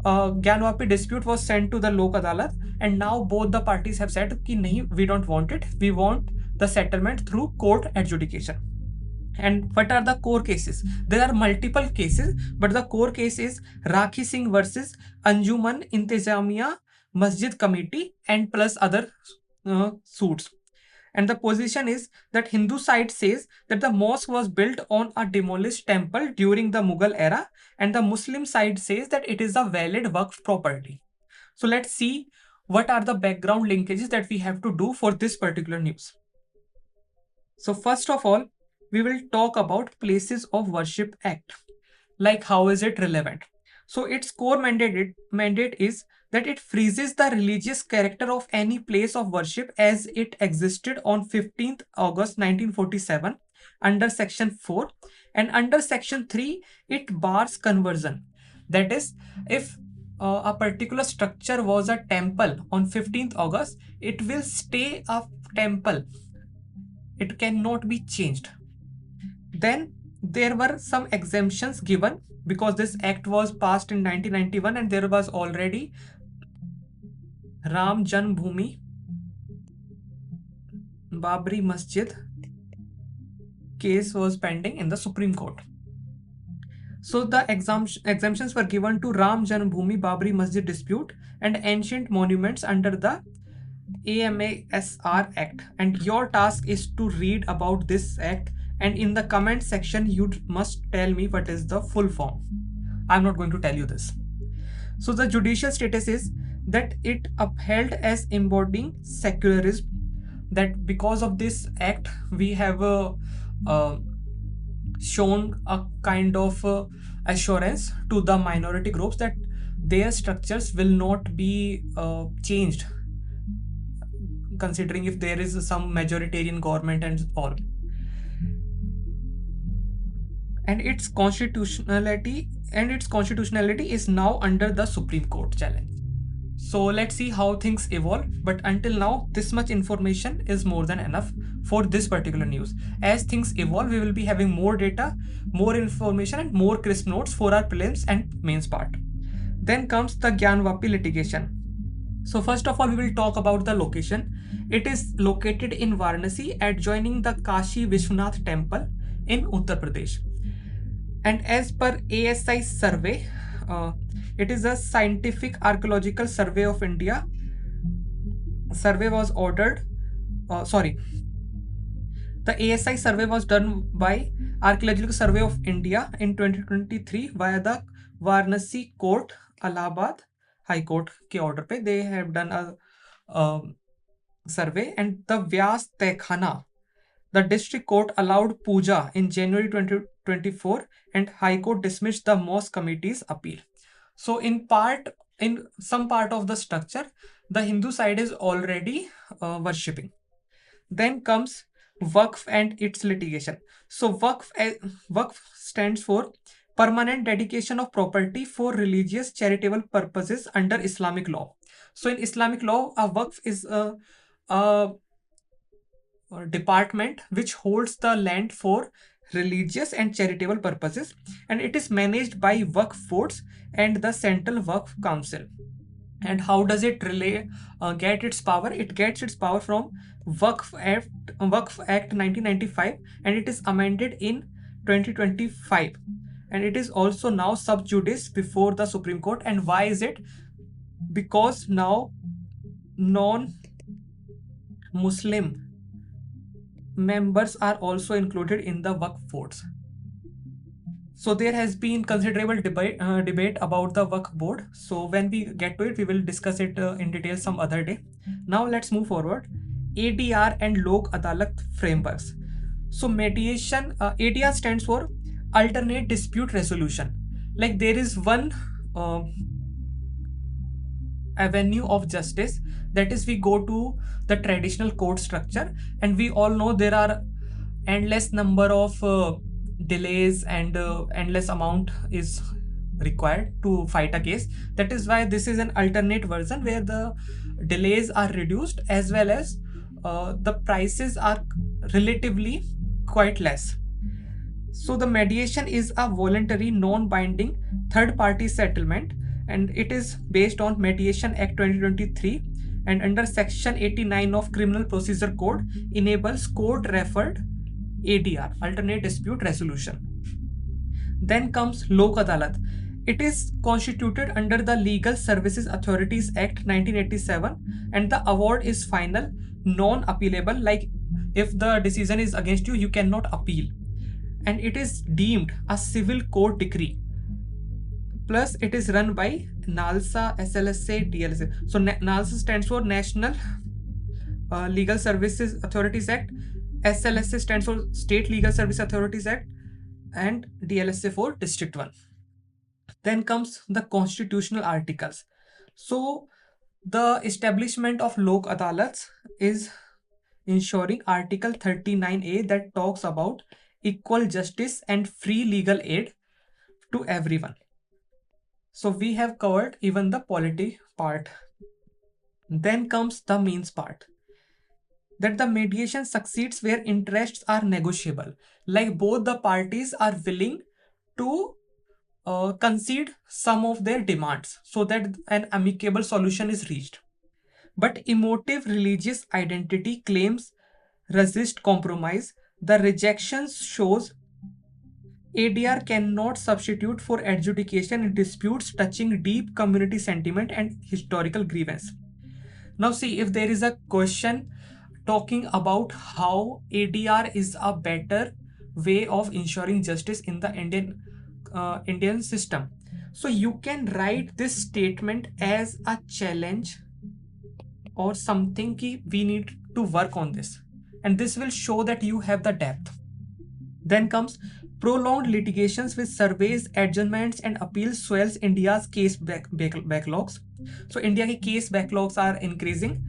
Gyanvapi dispute was sent to the Lok Adalat, and now both the parties have said ki nahi, we don't want it, we want the settlement through court adjudication. And what are the core cases? There are multiple cases, but the core case is Rakhi Singh versus Anjuman Intizamiya Masjid Committee and plus other suits. And the position is that Hindu side says that the mosque was built on a demolished temple during the Mughal era, and the Muslim side says that it is a valid Waqf property. So let's see what are the background linkages that we have to do for this particular news. So first of all, we will talk about Places of Worship Act. Like, how is it relevant? So its core mandate is that it freezes the religious character of any place of worship as it existed on 15th August 1947 under section 4, and under section 3 it bars conversion. That is, if a particular structure was a temple on 15th August, it will stay a temple. It cannot be changed. Then there were some exemptions given because this act was passed in 1991 and there was already Ram Janmabhoomi Babri Masjid case was pending in the Supreme Court. So the exemptions were given to Ram Janmabhoomi Babri Masjid dispute and ancient monuments under the AMASR Act. And your task is to read about this act And in the comment section, you must tell me what is the full form. I'm not going to tell you this. So the judicial status is that it upheld as embodying secularism, that because of this act we have shown a kind of assurance to the minority groups that their structures will not be changed, considering if there is some majoritarian government and all. And its constitutionality is now under the Supreme Court challenge. So let's see how things evolve. But until now, this much information is more than enough for this particular news. As things evolve, we will be having more data, more information, and more crisp notes for our prelims and mains part. Then comes the Gyanvapi litigation. So first of all, we will talk about the location. It is located in Varanasi, adjoining the Kashi Vishwanath temple in Uttar Pradesh. And as per ASI survey, it is a scientific archaeological survey of India. Survey was ordered, the ASI survey was done by Archaeological Survey of India in 2023 via the Varanasi Court, Allahabad High Court के order पे they have done a survey. And the Vyas Tehkhana, the district court allowed puja in January 2024 and High Court dismissed the mosque committee's appeal. So in some part of the structure, the Hindu side is already worshipping. Then comes Waqf and its litigation. So Waqf stands for permanent dedication of property for religious charitable purposes under Islamic law. So in Islamic law, a Waqf is a department which holds the land for religious and charitable purposes, and it is managed by Waqf boards and the Central Waqf Council. And how does it get its power? It gets its power from Waqf Act 1995, and it is amended in 2025. And it is also now sub judice before the Supreme Court. And why is it? Because now non-Muslim members are also included in the Waqf boards. So there has been considerable debate about the Waqf board. So when we get to it, we will discuss it in detail some other day. Now let's move forward. ADR and Lok Adalat frameworks. So mediation, ADR stands for alternate dispute resolution. Like there is one avenue of justice, that is we go to the traditional court structure, and we all know there are endless number of delays and endless amount is required to fight a case. That is why this is an alternate version where the delays are reduced as well as the prices are relatively quite less. So the mediation is a voluntary non-binding third-party settlement, and it is based on Mediation Act 2023, and under section 89 of Criminal Procedure Code enables court-referred ADR, alternate dispute resolution. Then comes Lok Adalat. It is constituted under the Legal Services Authorities Act 1987, and the award is final, non-appealable. Like if the decision is against you, you cannot appeal. And it is deemed a civil court decree. Plus, it is run by NALSA, SLSA, DLSA. So NALSA stands for National Legal Services Authorities Act. SLSA stands for State Legal Service Authorities Act, and DLSA for District 1. Then comes the constitutional articles. So the establishment of Lok Adalats is ensuring Article 39A that talks about equal justice and free legal aid to everyone. So we have covered even the polity part. Then comes the means part, that the mediation succeeds where interests are negotiable, like both the parties are willing to concede some of their demands so that an amicable solution is reached. But emotive religious identity claims resist compromise. The rejections shows ADR cannot substitute for adjudication in disputes touching deep community sentiment and historical grievance. Now see, if there is a question talking about how ADR is a better way of ensuring justice in the Indian system. So you can write this statement as a challenge or something ki we need to work on this, and this will show that you have the depth. Then comes prolonged litigations with surveys, adjournments, and appeals swells India's case backlogs. So India ki case backlogs are increasing.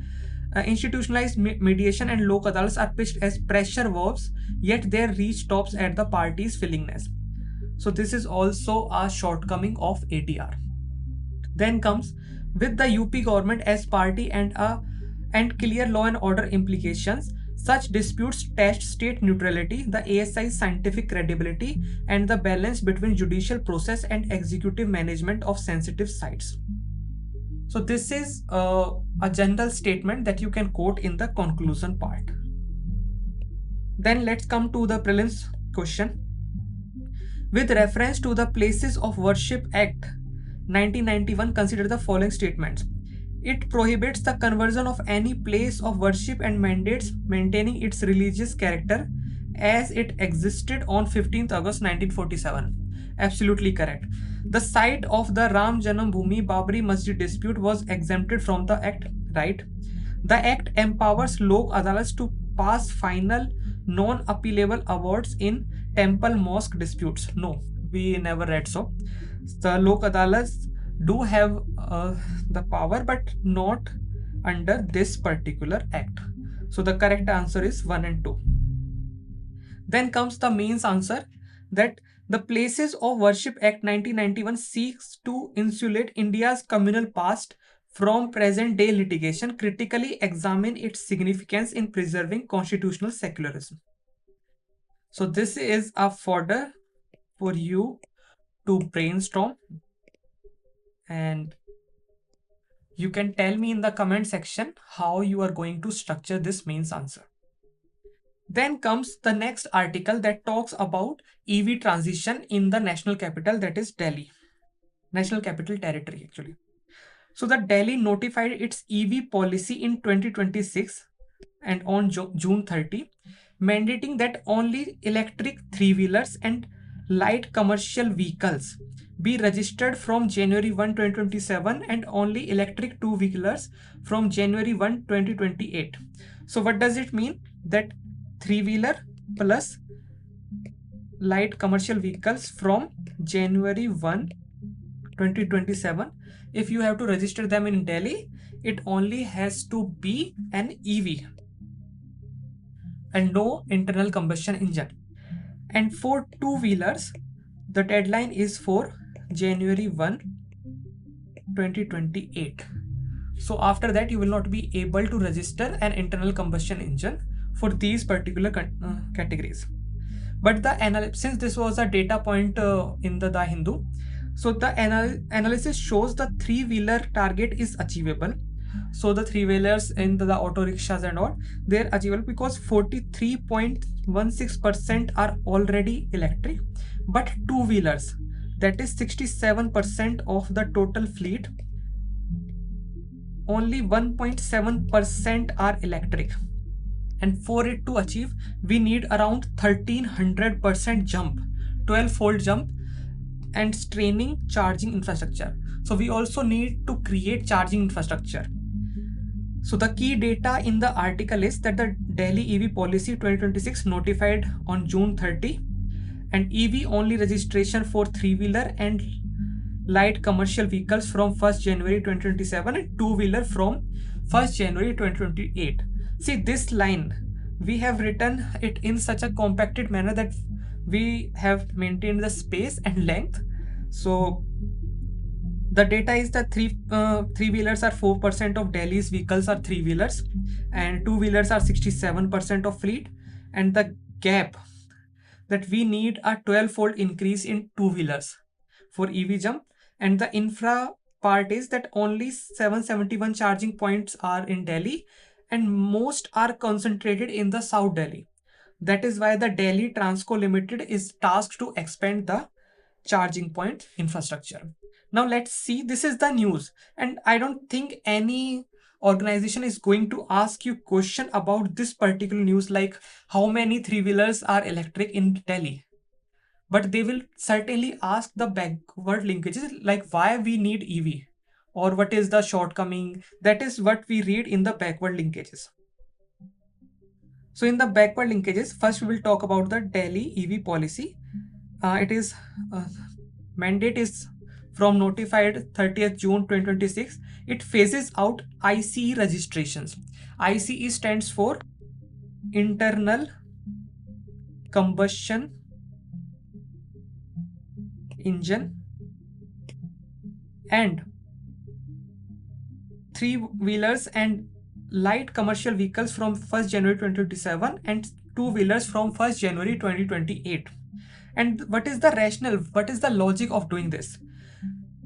Institutionalized mediation and lok adalats are pitched as pressure verbs, yet their reach stops at the party's willingness. So this is also a shortcoming of ADR. Then comes with the UP government as party and clear law and order implications. Such disputes test state neutrality, the ASI's scientific credibility, and the balance between judicial process and executive management of sensitive sites. So this is a general statement that you can quote in the conclusion part. Then let's come to the prelims question. With reference to the Places of Worship Act 1991, consider the following statements. It prohibits the conversion of any place of worship and mandates maintaining its religious character as it existed on 15th August 1947. Absolutely correct. The site of the Ram Janambhoomi Babri Masjid dispute was exempted from the act, right? The act empowers Lok Adalats to pass final non-appealable awards in temple mosque disputes. No, we never read so. The Lok Adalats do have the power, but not under this particular act. So the correct answer is 1 and 2. Then comes the mains answer, that the Places of Worship Act 1991 seeks to insulate India's communal past from present day litigation, critically examine its significance in preserving constitutional secularism. So this is a fodder for you to brainstorm, and you can tell me in the comment section how you are going to structure this mains answer. Then comes the next article that talks about EV transition in the national capital, that is Delhi. National Capital Territory actually. So the Delhi notified its EV policy in 2026 and on June 30, mandating that only electric three-wheelers and light commercial vehicles be registered from January 1, 2027 and only electric two-wheelers from January 1, 2028. So what does it mean? That three-wheeler plus light commercial vehicles from January 1, 2027, if you have to register them in Delhi, it only has to be an EV and no internal combustion engine. And for two-wheelers, the deadline is for January 1, 2028. So after that, you will not be able to register an internal combustion engine for these particular categories. But since this was a data point in the Hindu, so the analysis shows the three-wheeler target is achievable. So the three-wheelers in the auto rickshaws and all, they're achievable because 43.16% are already electric, but two-wheelers, that is 67% of the total fleet, only 1.7% are electric. And for it to achieve, we need around 1300% jump, 12-fold jump, and straining charging infrastructure. So we also need to create charging infrastructure. So the key data in the article is that the Delhi EV policy 2026 notified on June 30, and EV only registration for three-wheeler and light commercial vehicles from 1st January 2027 and two-wheeler from 1st January 2028. See this line, we have written it in such a compacted manner that we have maintained the space and length. So the data is that three-wheelers are 4% of Delhi's vehicles are three-wheelers, and two-wheelers are 67% of fleet, and the gap that we need a 12-fold increase in two-wheelers for EV jump. And the infra part is that only 771 charging points are in Delhi, and most are concentrated in the South Delhi. That is why the Delhi Transco Limited is tasked to expand the charging point infrastructure. Now let's see, this is the news, and I don't think any organization is going to ask you question about this particular news, like how many three-wheelers are electric in Delhi. But they will certainly ask the backward linkages, like why we need EV or what is the shortcoming. That is what we read in the backward linkages. So in the backward linkages, first we will talk about the Delhi EV policy. It is mandate is from notified 30th June 2026. It phases out ICE registrations. ICE stands for internal combustion engine and three-wheelers and light commercial vehicles from 1st January 2027 and two-wheelers from 1st January 2028. And what is the rationale? What is the logic of doing this?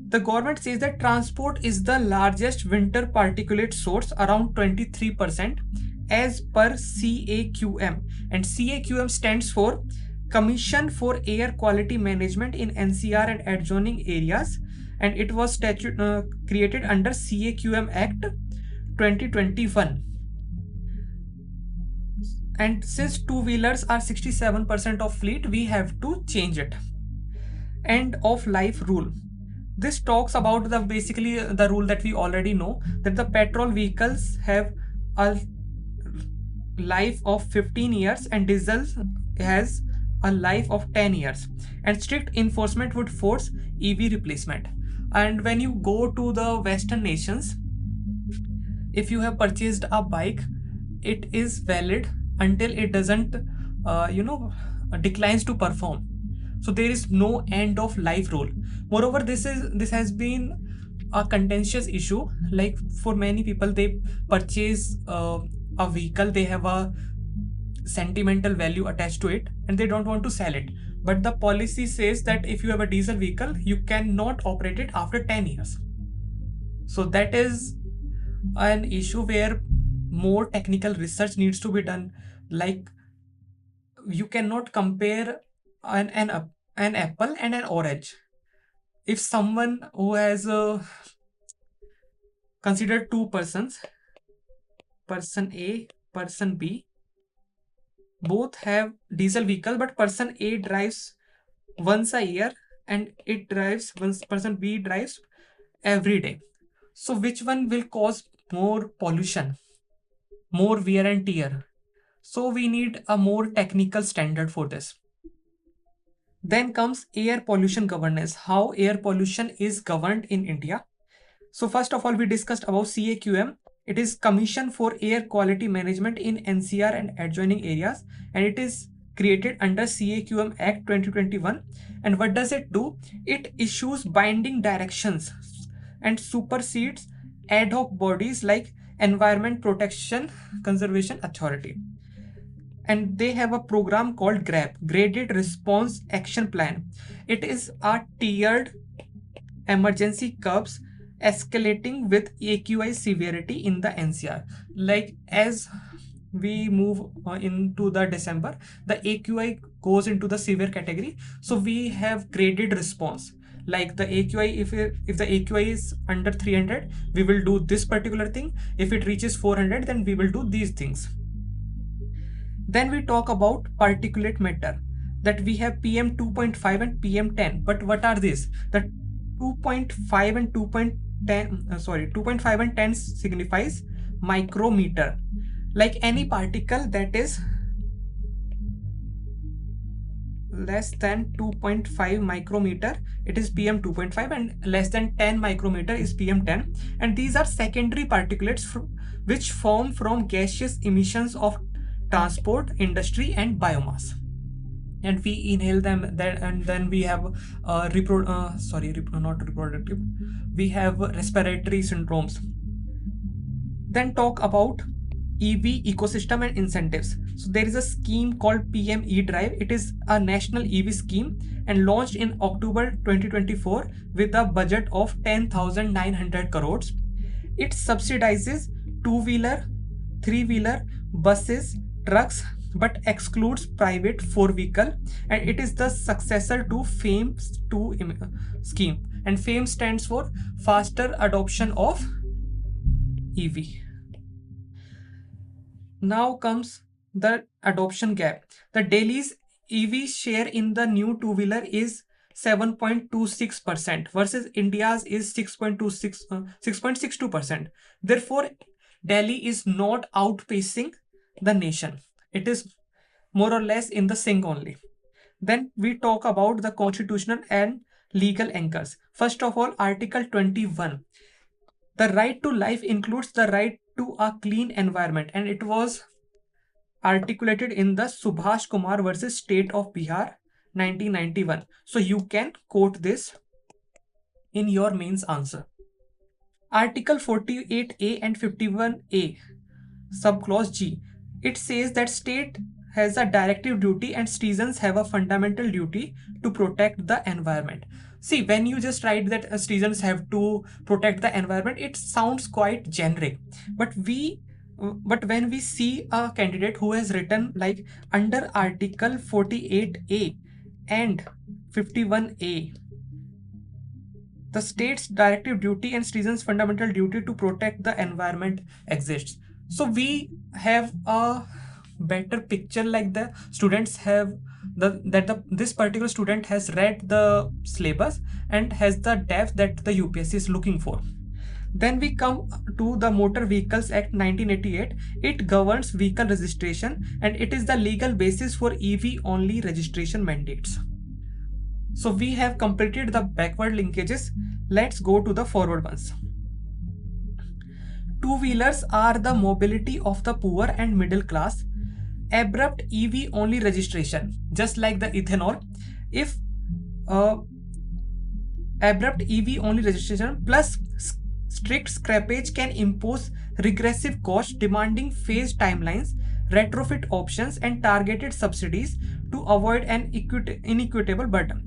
The government says that transport is the largest winter particulate source, around 23%, as per CAQM. And CAQM stands for Commission for Air Quality Management in NCR and adjoining areas, and it was created under CAQM Act 2021. And since two-wheelers are 67% of fleet, we have to change it. End of life rule. This talks about the basically the rule that we already know, that the petrol vehicles have a life of 15 years and diesel has a life of 10 years, and strict enforcement would force EV replacement. And when you go to the Western nations, if you have purchased a bike, it is valid until it doesn't declines to perform. So there is no end of life rule. Moreover, this has been a contentious issue. Like for many people, they purchase a vehicle, they have a sentimental value attached to it and they don't want to sell it. But the policy says that if you have a diesel vehicle, you cannot operate it after 10 years. So that is an issue where more technical research needs to be done. Like you cannot compare an apple and an orange. If someone who has considered two persons, person A, person B, both have diesel vehicle, but person A drives once a year and person B drives every day. So which one will cause more pollution, more wear and tear? So we need a more technical standard for this. Then comes air pollution governance, how air pollution is governed in India. So first of all, we discussed about CAQM. It is Commission for Air Quality Management in NCR and adjoining areas, and it is created under CAQM Act 2021. And what does it do? It issues binding directions and supersedes ad hoc bodies like Environment Protection Conservation Authority. And they have a program called GRAP, Graded Response Action Plan. It is a tiered emergency curves escalating with AQI severity in the NCR. Like as we move into the December, the AQI goes into the severe category. So we have graded response. Like the AQI, if the AQI is under 300, we will do this particular thing. If it reaches 400, then we will do these things. Then we talk about particulate matter, that we have PM 2.5 and PM 10. But what are these? The 2.5 and 2.5 and 10 signifies micrometer. Like any particle that is less than 2.5 micrometer, it is PM 2.5, and less than 10 micrometer is PM 10. And these are secondary particulates which form from gaseous emissions of transport, industry, and biomass. And we inhale them, and then we have we have respiratory syndromes. Then talk about EV ecosystem and incentives. So there is a scheme called PM E-Drive. It is a national EV scheme and launched in October 2024 with a budget of 10,900 crores. It subsidizes two-wheeler, three-wheeler, buses, trucks, but excludes private four-vehicle, and it is the successor to FAME 2 scheme. And FAME stands for Faster Adoption of EV. Now comes the adoption gap. The Delhi's EV share in the new two-wheeler is 7.26% versus India's is 6.62%. Therefore, Delhi is not outpacing the nation. It is more or less in the sync only. Then we talk about the constitutional and legal anchors. First of all, Article 21. The right to life includes the right to a clean environment, and it was articulated in the Subhash Kumar versus State of Bihar 1991. So you can quote this in your mains answer. Article 48A and 51A, subclause G. It says that state has a directive duty and citizens have a fundamental duty to protect the environment. See, when you just write that citizens have to protect the environment, it sounds quite generic. But when we see a candidate who has written like under Article 48A and 51A, the state's directive duty and citizens' fundamental duty to protect the environment exists. So we have a better picture, like the students have this particular student has read the syllabus and has the depth that the UPSC is looking for. Then we come to the Motor Vehicles Act 1988. It governs vehicle registration and it is the legal basis for EV only registration mandates. So we have completed the backward linkages. Let's go to the forward ones. Two-wheelers are the mobility of the poor and middle class. Abrupt EV only registration, just like the ethanol. If abrupt EV only registration plus strict scrappage can impose regressive costs, demanding phased timelines, retrofit options, and targeted subsidies to avoid an inequitable burden.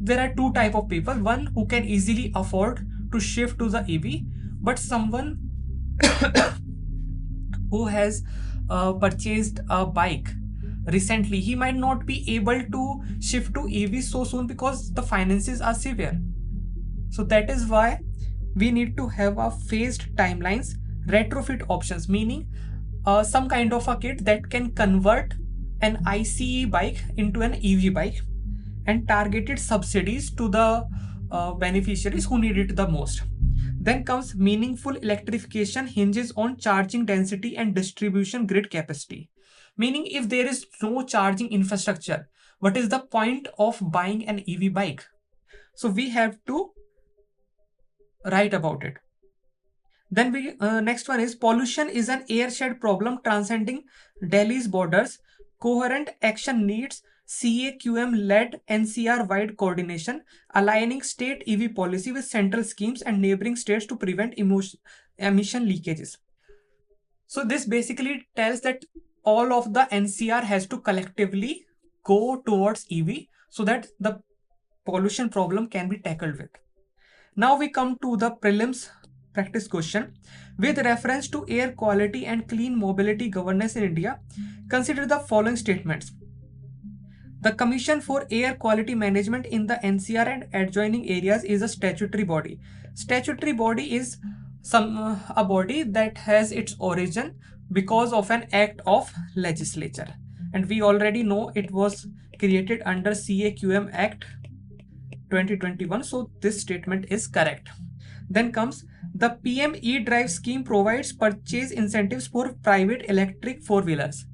There are two types of people. One who can easily afford to shift to the EV, but someone who has purchased a bike recently, he might not be able to shift to EV so soon because the finances are severe. So that is why we need to have a phased timelines, retrofit options, meaning some kind of a kit that can convert an ICE bike into an EV bike, and targeted subsidies to the beneficiaries who need it the most. Then comes meaningful electrification hinges on charging density and distribution grid capacity. Meaning, if there is no charging infrastructure, what is the point of buying an EV bike? So we have to write about it. Then we next one is pollution is an airshed problem transcending Delhi's borders. Coherent action needs CAQM-led NCR-wide coordination, aligning state EV policy with central schemes and neighboring states to prevent emission leakages. So this basically tells that all of the NCR has to collectively go towards EV so that the pollution problem can be tackled with. Now we come to the prelims practice question. With reference to air quality and clean mobility governance in India, consider the following statements. The Commission for Air Quality Management in the NCR and adjoining areas is a statutory body. Statutory body is a body that has its origin because of an act of legislature. And we already know it was created under CAQM Act 2021. So this statement is correct. Then comes the PM E-Drive scheme provides purchase incentives for private electric four-wheelers.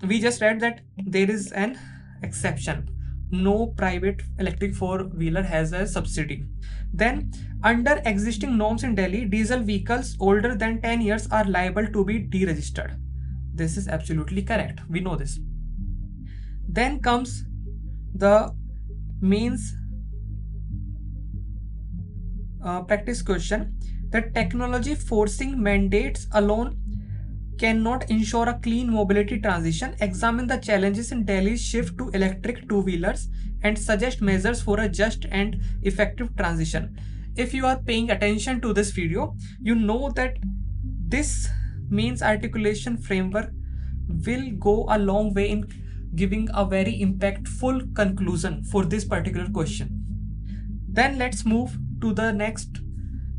We just read that there is an exception. No private electric four-wheeler has a subsidy. Then under existing norms in Delhi, diesel vehicles older than 10 years are liable to be deregistered. This is absolutely correct. We know this. Then comes the mains practice question. The technology forcing mandates alone cannot ensure a clean mobility transition. Examine the challenges in Delhi's shift to electric two-wheelers and suggest measures for a just and effective transition. If you are paying attention to this video, you know that this means articulation framework will go a long way in giving a very impactful conclusion for this particular question. Then let's move to the next,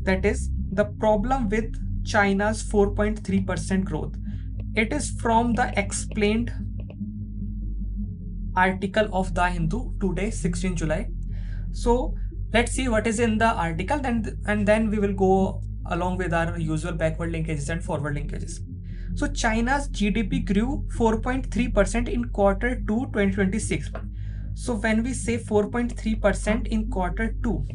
that is the problem with China's 4.3% growth. It is from the explained article of The Hindu today, 16 July. So let's see what is in the article, and then we will go along with our usual backward linkages and forward linkages. So China's GDP grew 4.3% in quarter 2 2026. So when we say 4.3% in quarter 2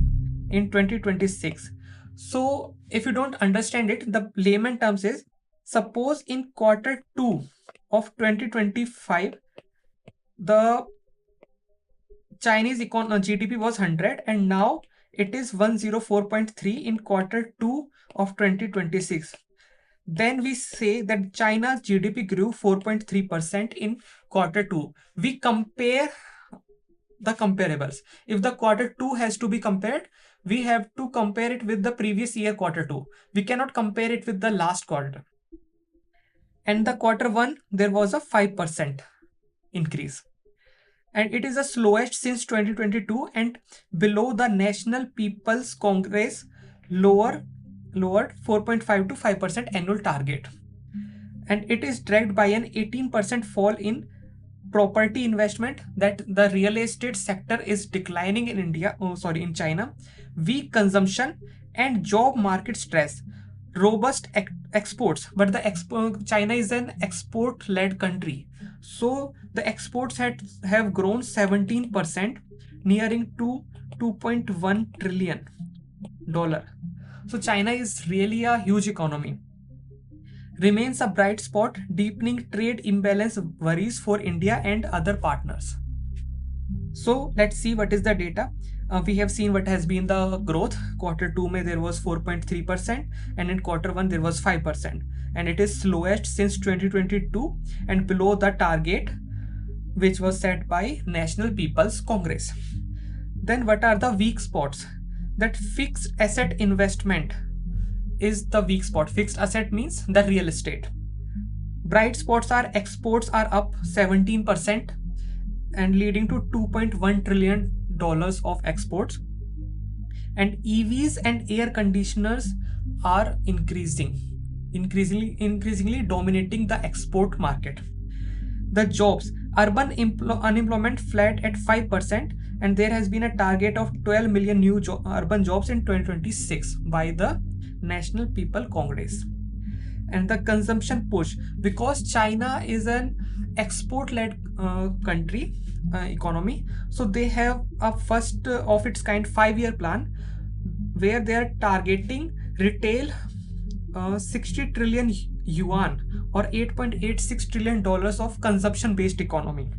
in 2026, so if you don't understand it, the layman terms is, suppose in quarter 2 of 2025 the Chinese GDP was 100 and now it is 104.3 in quarter 2 of 2026. Then we say that China's GDP grew 4.3% in quarter 2. We compare the comparables. If the quarter 2 has to be compared, we have to compare it with the previous year quarter 2. We cannot compare it with the last quarter. And the quarter 1, there was a 5% increase. And it is the slowest since 2022 and below the National People's Congress lowered 4.5 to 5% annual target. And it is dragged by an 18% fall in property investment, that the real estate sector is declining in China, weak consumption and job market stress, robust exports, but China is an export-led country, so the exports have grown 17%, nearing to $2.1 trillion. So China is really a huge economy. Remains a bright spot, deepening trade imbalance worries for India and other partners. So let's see what is the data. We have seen what has been the growth. Quarter 2 mein there was 4.3% and in quarter 1 there was 5%, and it is slowest since 2022 and below the target which was set by National People's Congress. Then what are the weak spots? That fixed asset investment is the weak spot. Fixed asset means the real estate. Bright spots are exports are up 17% and leading to $2.1 trillion of exports, and EVs and air conditioners are increasingly dominating the export market. The jobs, urban unemployment flat at 5%, and there has been a target of 12 million new urban jobs in 2026 by the National People Congress. And the consumption push, because China is an export-led country economy, so they have a first of its kind 5-year plan where they are targeting retail 60 trillion yuan or $8.86 trillion of consumption-based economy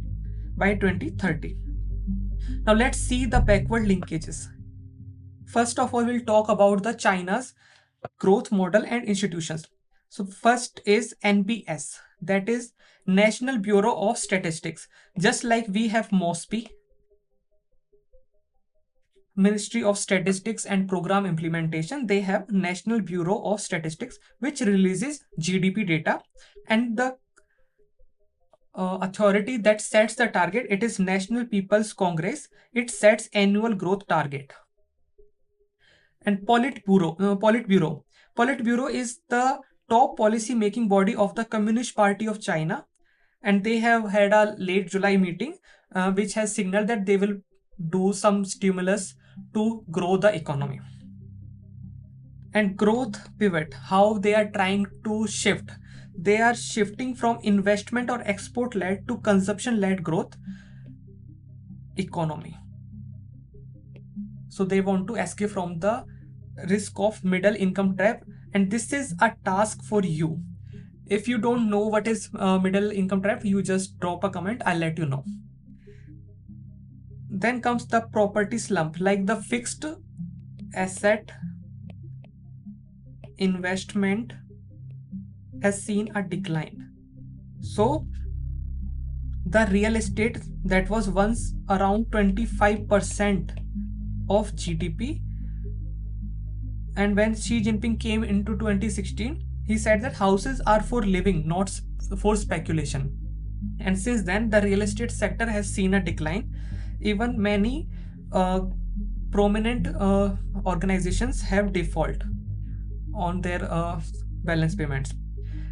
by 2030. Now let's see the backward linkages. First of all, we'll talk about the China's growth model and institutions. So first is NBS, that is National Bureau of Statistics. Just like we have MOSPI, Ministry of Statistics and Program Implementation, they have National Bureau of Statistics, which releases GDP data, and the authority that sets the target, it is National People's Congress. It sets annual growth target. And Politburo is the top policy making body of the Communist Party of China, and they have had a late July meeting which has signaled that they will do some stimulus to grow the economy. And growth pivot, how they are trying to shift. They are shifting from investment or export led to consumption led growth economy. So they want to escape from the risk of middle income trap, and this is a task for you. If you don't know what is middle income trap, you just drop a comment, I'll let you know. Then comes the property slump, like the fixed asset investment has seen a decline. So the real estate that was once around 25% of GDP, and when Xi Jinping came into 2016, he said that houses are for living, not for speculation. And since then, the real estate sector has seen a decline. Even many prominent organizations have default on their balance payments.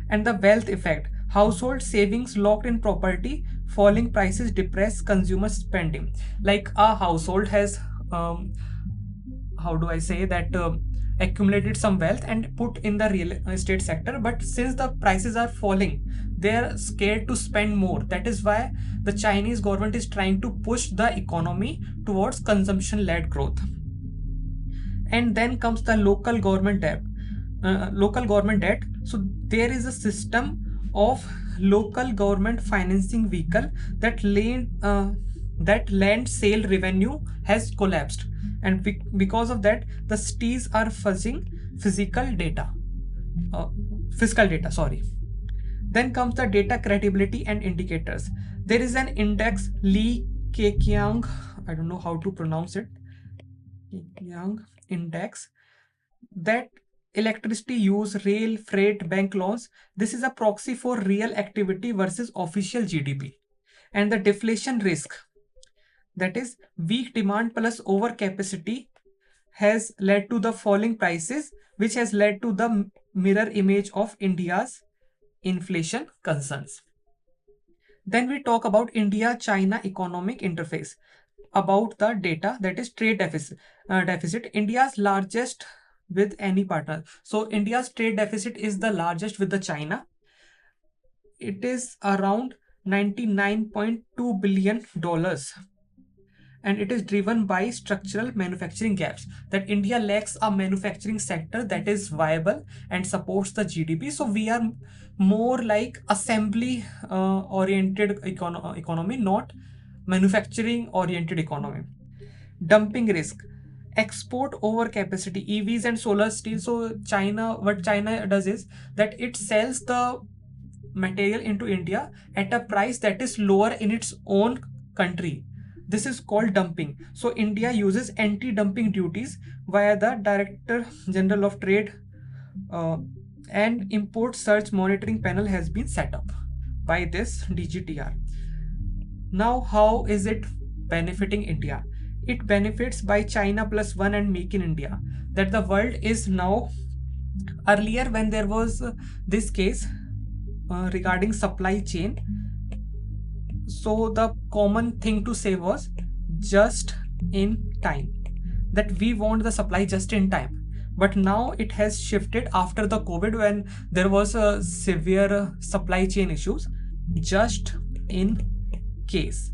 And the wealth effect, Household savings locked in property, falling prices depress consumer spending. Like a household has, how do I say that, accumulated some wealth and put in the real estate sector, but since the prices are falling, they're scared to spend more. That is why the Chinese government is trying to push the economy towards consumption led growth. And then comes the local government debt. So there is a system of local government financing vehicle that land sale revenue has collapsed, and because of that the cities are fuzzing fiscal data, sorry. Then comes the data credibility and indicators. There is an index, CAQM, I don't know how to pronounce it, CAQM index, that electricity use, rail, freight, bank loans. This is a proxy for real activity versus official GDP. And the deflation risk, that is weak demand plus overcapacity, has led to the falling prices, which has led to the mirror image of India's inflation concerns. Then we talk about India-China economic interface, about the data, that is trade deficit. India's largest with any partner. So India's trade deficit is the largest with the China. It is around $99.2 billion. And it is driven by structural manufacturing gaps, that India lacks a manufacturing sector that is viable and supports the GDP. So we are more like assembly oriented economy, not manufacturing oriented economy. Dumping risk, export over capacity, EVs and solar steel. So what China does is that it sells the material into India at a price that is lower in its own country. This is called dumping. So India uses anti-dumping duties via the Director General of Trade, and import search monitoring panel has been set up by this DGTR. Now, how is it benefiting India? It benefits by China plus one and Make in India. That the world is now, earlier when there was this case regarding supply chain, so the common thing to say was just in time, that we want the supply just in time. But now it has shifted after the COVID, when there was a severe supply chain issues, just in case.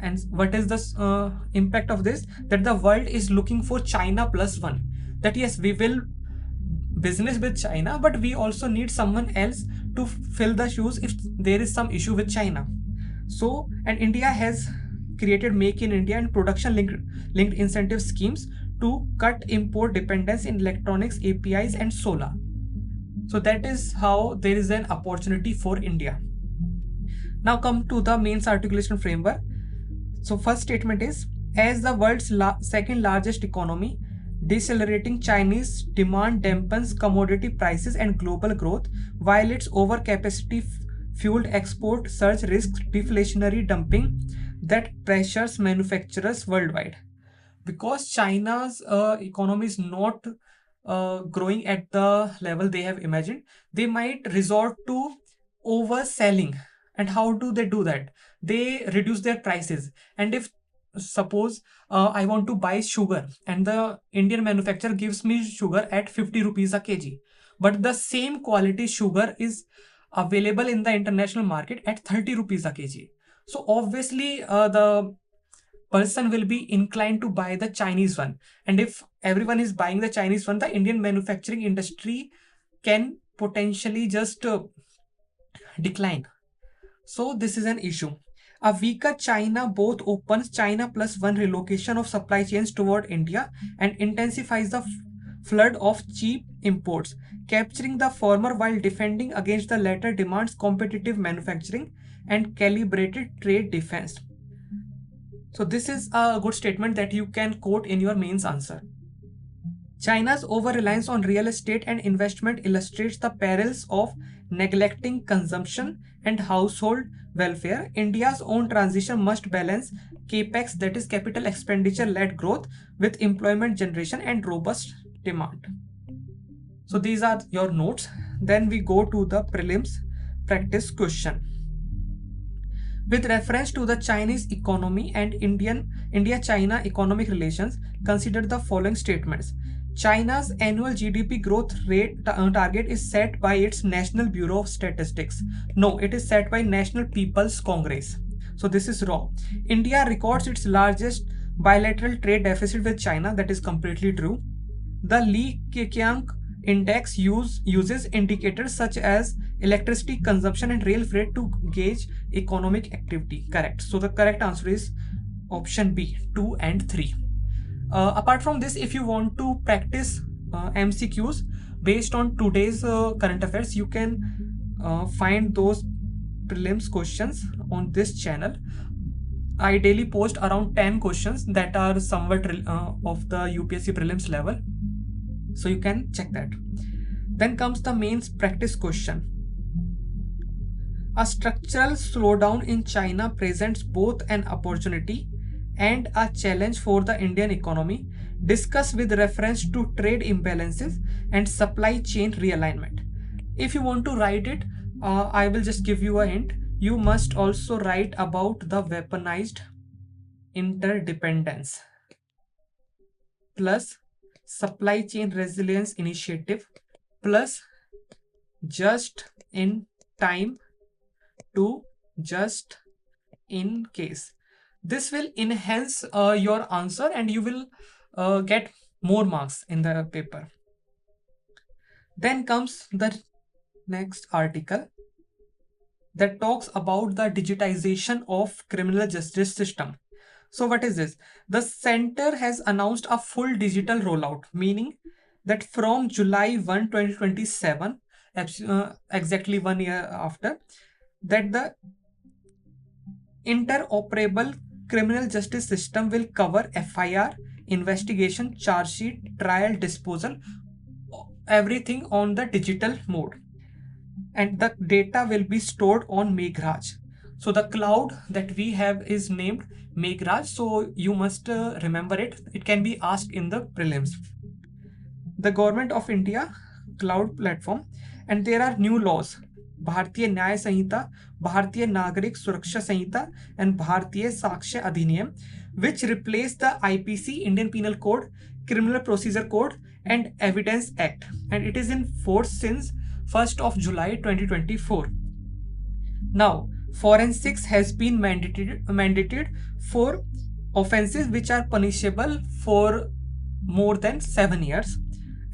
And what is the impact of this? That the world is looking for China plus one. That yes, we will business with China, but we also need someone else to fill the shoes if there is some issue with China. So, and India has created Make in India and production linked incentive schemes to cut import dependence in electronics, APIs and solar. So that is how there is an opportunity for India. Now come to the mains articulation framework. So first statement is, as the world's second largest economy, decelerating Chinese demand dampens commodity prices and global growth, while its overcapacity fueled export surge risks deflationary dumping that pressures manufacturers worldwide. Because China's economy is not growing at the level they have imagined, they might resort to overselling. And how do they do that? They reduce their prices. And if suppose I want to buy sugar and the Indian manufacturer gives me sugar at 50 rupees a kg, but the same quality sugar is available in the international market at 30 rupees a kg. So obviously the person will be inclined to buy the Chinese one. And if everyone is buying the Chinese one, the Indian manufacturing industry can potentially just decline. So this is an issue. A weaker China both opens China plus one relocation of supply chains toward India and intensifies the flood of cheap imports. Capturing the former while defending against the latter demands competitive manufacturing and calibrated trade defense. So this is a good statement that you can quote in your mains answer. China's over-reliance on real estate and investment illustrates the perils of neglecting consumption and household welfare. India's own transition must balance capex, that is capital expenditure-led growth, with employment generation and robust demand. So these are your notes. Then we go to the prelims. practice question. With reference to the Chinese economy and India-China economic relations, consider the following statements. China's annual GDP growth rate target is set by its National Bureau of Statistics. No, it is set by National People's Congress. So this is wrong. India records its largest bilateral trade deficit with China. That is completely true. The CAQM index uses indicators such as electricity consumption and rail freight to gauge economic activity. Correct. So the correct answer is option B, 2 and 3. Apart from this, if you want to practice MCQs based on today's current affairs, you can find those prelims questions on this channel. I daily post around 10 questions that are somewhat of the UPSC prelims level. So you can check that. Then comes the mains practice question. A structural slowdown in China presents both an opportunity and a challenge for the Indian economy. Discuss with reference to trade imbalances and supply chain realignment. If you want to write it, I will just give you a hint. You must also write about the weaponized interdependence plus supply chain resilience initiative plus just in time to just in case. This will enhance your answer and you will get more marks in the paper. Then comes the next article that talks about the digitization of criminal justice system. So what is this? The center has announced a full digital rollout, meaning that from July 1, 2027, exactly 1 year after, that the interoperable criminal justice system will cover FIR, investigation, charge sheet, trial, disposal, everything on the digital mode. And the data will be stored on Meghraj. So the cloud that we have is named Meghraj. So you must remember it. It can be asked in the prelims. The Government of India cloud platform, and there are new laws. Bharatiya Nyaya Sanhita, Bharatiya Nagarik Suraksha Sanhita, and Bharatiya Sakshya Adhiniyam, which replace the IPC, Indian Penal Code, Criminal Procedure Code, and Evidence Act. And it is in force since 1st of July 2024. Now, forensics has been mandated for offenses which are punishable for more than 7 years.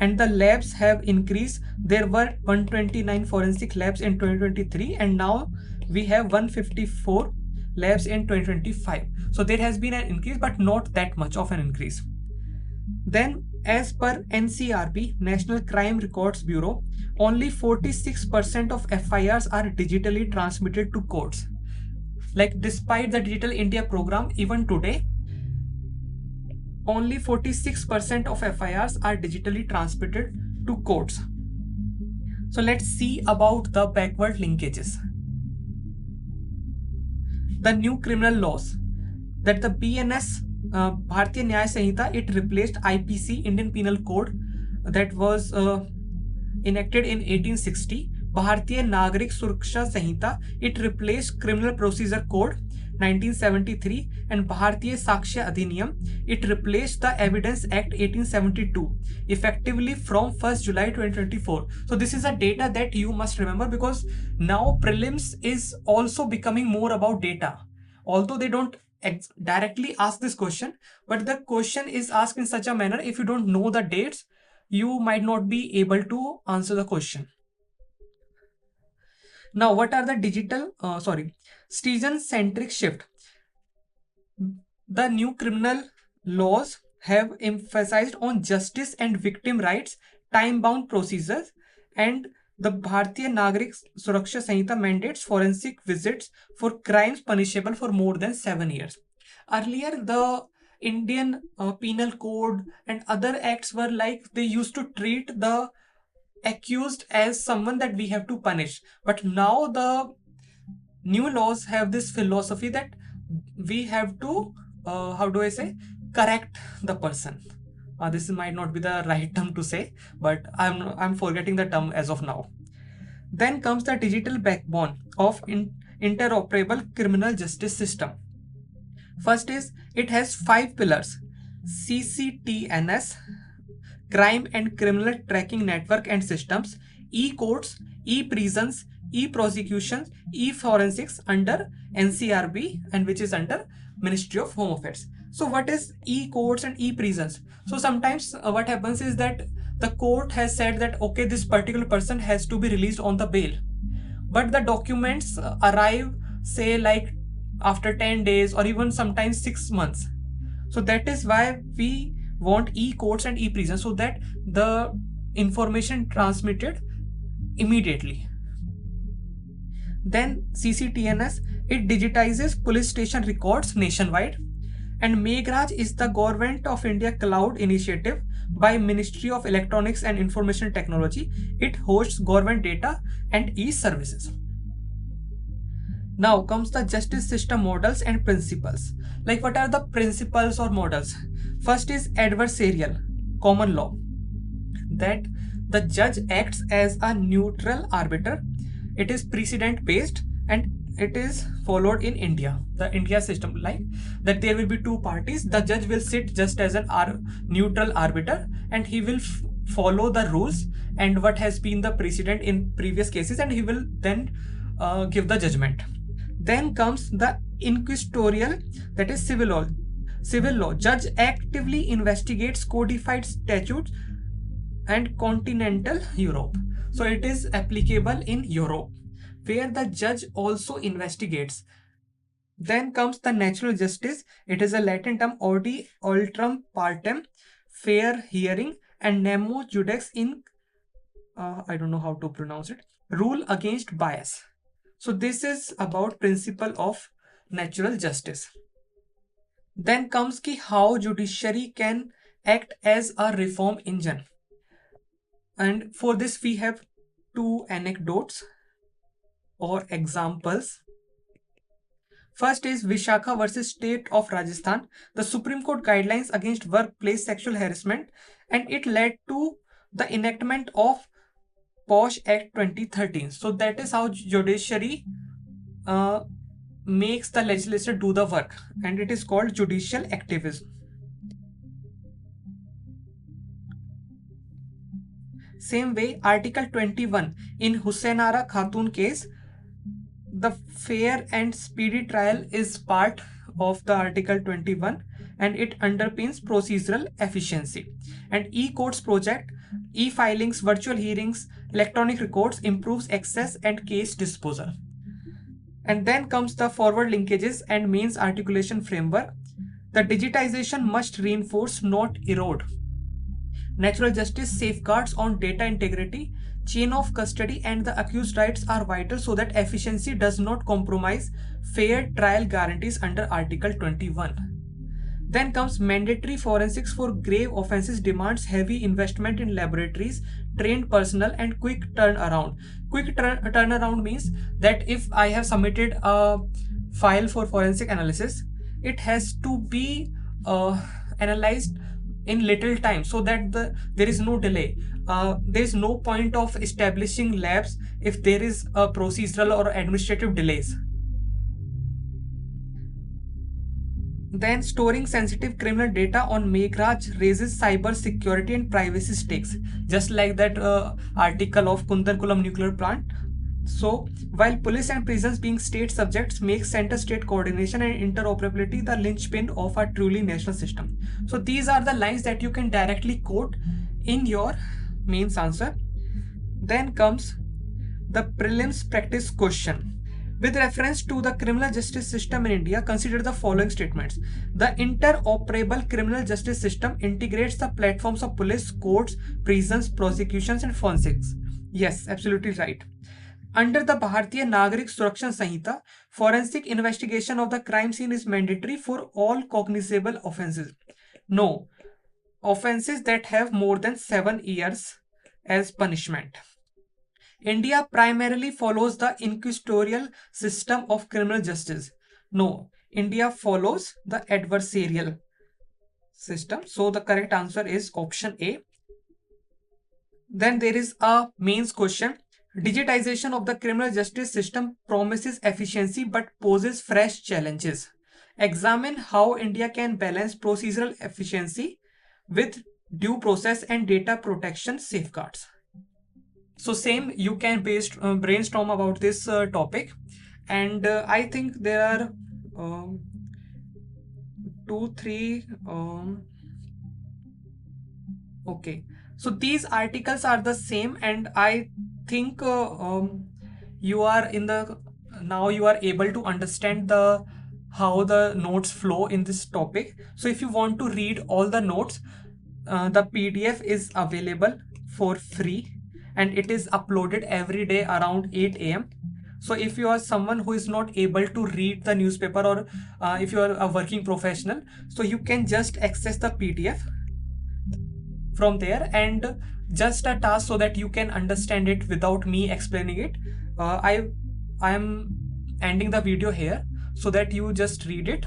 And the labs have increased. There were 129 forensic labs in 2023 and now we have 154 labs in 2025. So there has been an increase, but not that much of an increase. Then, as per NCRB, National Crime Records Bureau, only 46% of FIRs are digitally transmitted to courts. Like, despite the Digital India program, even today, only 46% of FIRs are digitally transmitted to courts. So let's see about the backward linkages. The new criminal laws, that the BNS Bharatiya Nyaya Sanhita, it replaced IPC, Indian Penal Code, that was enacted in 1860. Bharatiya Nagarik Suraksha Sanhita, it replaced Criminal Procedure Code 1973, and Bharatiya Sakshya Adhiniyam, it replaced the Evidence Act 1872, effectively from 1st July 2024. So this is a data that you must remember, because now prelims is also becoming more about data. Although they don't directly ask this question, but the question is asked in such a manner, if you don't know the dates, you might not be able to answer the question. Now, what are the citizen-centric shift? The new criminal laws have emphasized on justice and victim rights, time-bound procedures, and the Bharatiya Nagarik Suraksha Sanhita mandates forensic visits for crimes punishable for more than 7 years. Earlier, the Indian Penal Code and other acts were like, they used to treat the accused as someone that we have to punish. But now the new laws have this philosophy that we have to, correct the person. This might not be the right term to say, but I'm forgetting the term as of now. Then comes the digital backbone of interoperable criminal justice system. First is it has 5 pillars: CCTNS, Crime and Criminal Tracking Network and Systems, e-courts, e-prisons, e-prosecutions, e-forensics under NCRB, and which is under Ministry of Home Affairs. So what is e-courts and e-prisons? So sometimes what happens is that the court has said that okay, this particular person has to be released on the bail, but the documents arrive say like after 10 days or even sometimes 6 months. So that is why we want e-courts and e-prisons, so that the information transmitted immediately. Then CCTNS, it digitizes police station records nationwide. And Meghraj is the Government of India cloud initiative by Ministry of Electronics and Information Technology. It hosts government data and e-services. Now comes the justice system models and principles. Like what are the principles or models? First is adversarial, common law, that the judge acts as a neutral arbiter. It is precedent based and it is followed in India, the India system, like that there will be two parties. The judge will sit just as an neutral arbiter and he will follow the rules and what has been the precedent in previous cases, and he will then give the judgment. Then comes the inquisitorial, that is civil law. Civil law, judge actively investigates codified statutes and continental Europe. So it is applicable in Europe, where the judge also investigates. Then comes the natural justice. It is a Latin term, audi altrum partem, fair hearing, and nemo judex in, I don't know how to pronounce it, rule against bias. So this is about principle of natural justice. Then comes ki how judiciary can act as a reform engine. And for this we have two anecdotes or examples. First is Vishakha versus State of Rajasthan, the Supreme Court guidelines against workplace sexual harassment, and it led to the enactment of POSH Act 2013. So that is how judiciary makes the legislature do the work, and it is called judicial activism. Same way, Article 21 in Husainara Khatun case, the fair and speedy trial is part of the Article 21 and it underpins procedural efficiency. And e-courts project, e-filings, virtual hearings, electronic records improves access and case disposal. And then comes the forward linkages and mains articulation framework. The digitization must reinforce, not erode. Natural justice safeguards on data integrity, chain of custody, and the accused rights are vital so that efficiency does not compromise fair trial guarantees under Article 21. Then comes mandatory forensics for grave offenses demands heavy investment in laboratories, trained personnel, and quick turnaround. Quick turnaround means that if I have submitted a file for forensic analysis, it has to be analyzed in little time so that there is no delay. There is no point of establishing labs if there is a procedural or administrative delays. Then storing sensitive criminal data on Meghraj raises cyber security and privacy stakes, just like that article of Kudankulam nuclear plant. So while police and prisons being state subjects make center-state coordination and interoperability the linchpin of a truly national system. So these are the lines that you can directly quote in your mains answer. Then comes the prelims practice question. With reference to the criminal justice system in India, consider the following statements. The interoperable criminal justice system integrates the platforms of police, courts, prisons, prosecutions, and forensics. Yes, absolutely right. Under the Bharatiya Nagarik Suraksha Sanhita, forensic investigation of the crime scene is mandatory for all cognizable offenses. No, offenses that have more than 7 years as punishment. India primarily follows the inquisitorial system of criminal justice. No, India follows the adversarial system. So the correct answer is option A. Then there is a mains question. Digitization of the criminal justice system promises efficiency but poses fresh challenges. Examine how India can balance procedural efficiency with due process and data protection safeguards. So same, you can brainstorm about this topic, and I think there are um, two, three. Okay, so these articles are the same, and I think you are in the now you are able to understand the how the notes flow in this topic. So if you want to read all the notes, the PDF is available for free, and it is uploaded every day around 8 a.m. So if you are someone who is not able to read the newspaper, or if you are a working professional, so you can just access the PDF from there, and just a task so that you can understand it without me explaining it. I am ending the video here so that you just read it.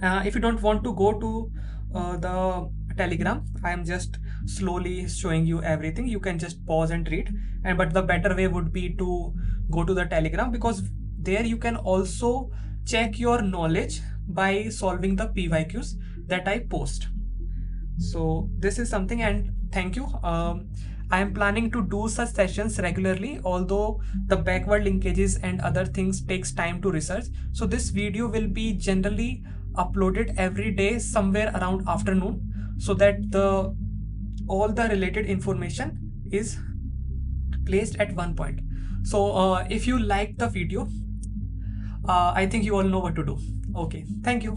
If you don't want to go to the Telegram, I am just slowly showing you everything. You can just pause and read, and but the better way would be to go to the Telegram, because there you can also check your knowledge by solving the PYQs that I post. So this is something, and thank you. I am planning to do such sessions regularly, although the backward linkages and other things takes time to research. So this video will be generally uploaded every day somewhere around afternoon, so that the all the related information is placed at one point. So if you like the video, I think you all know what to do. Okay, thank you.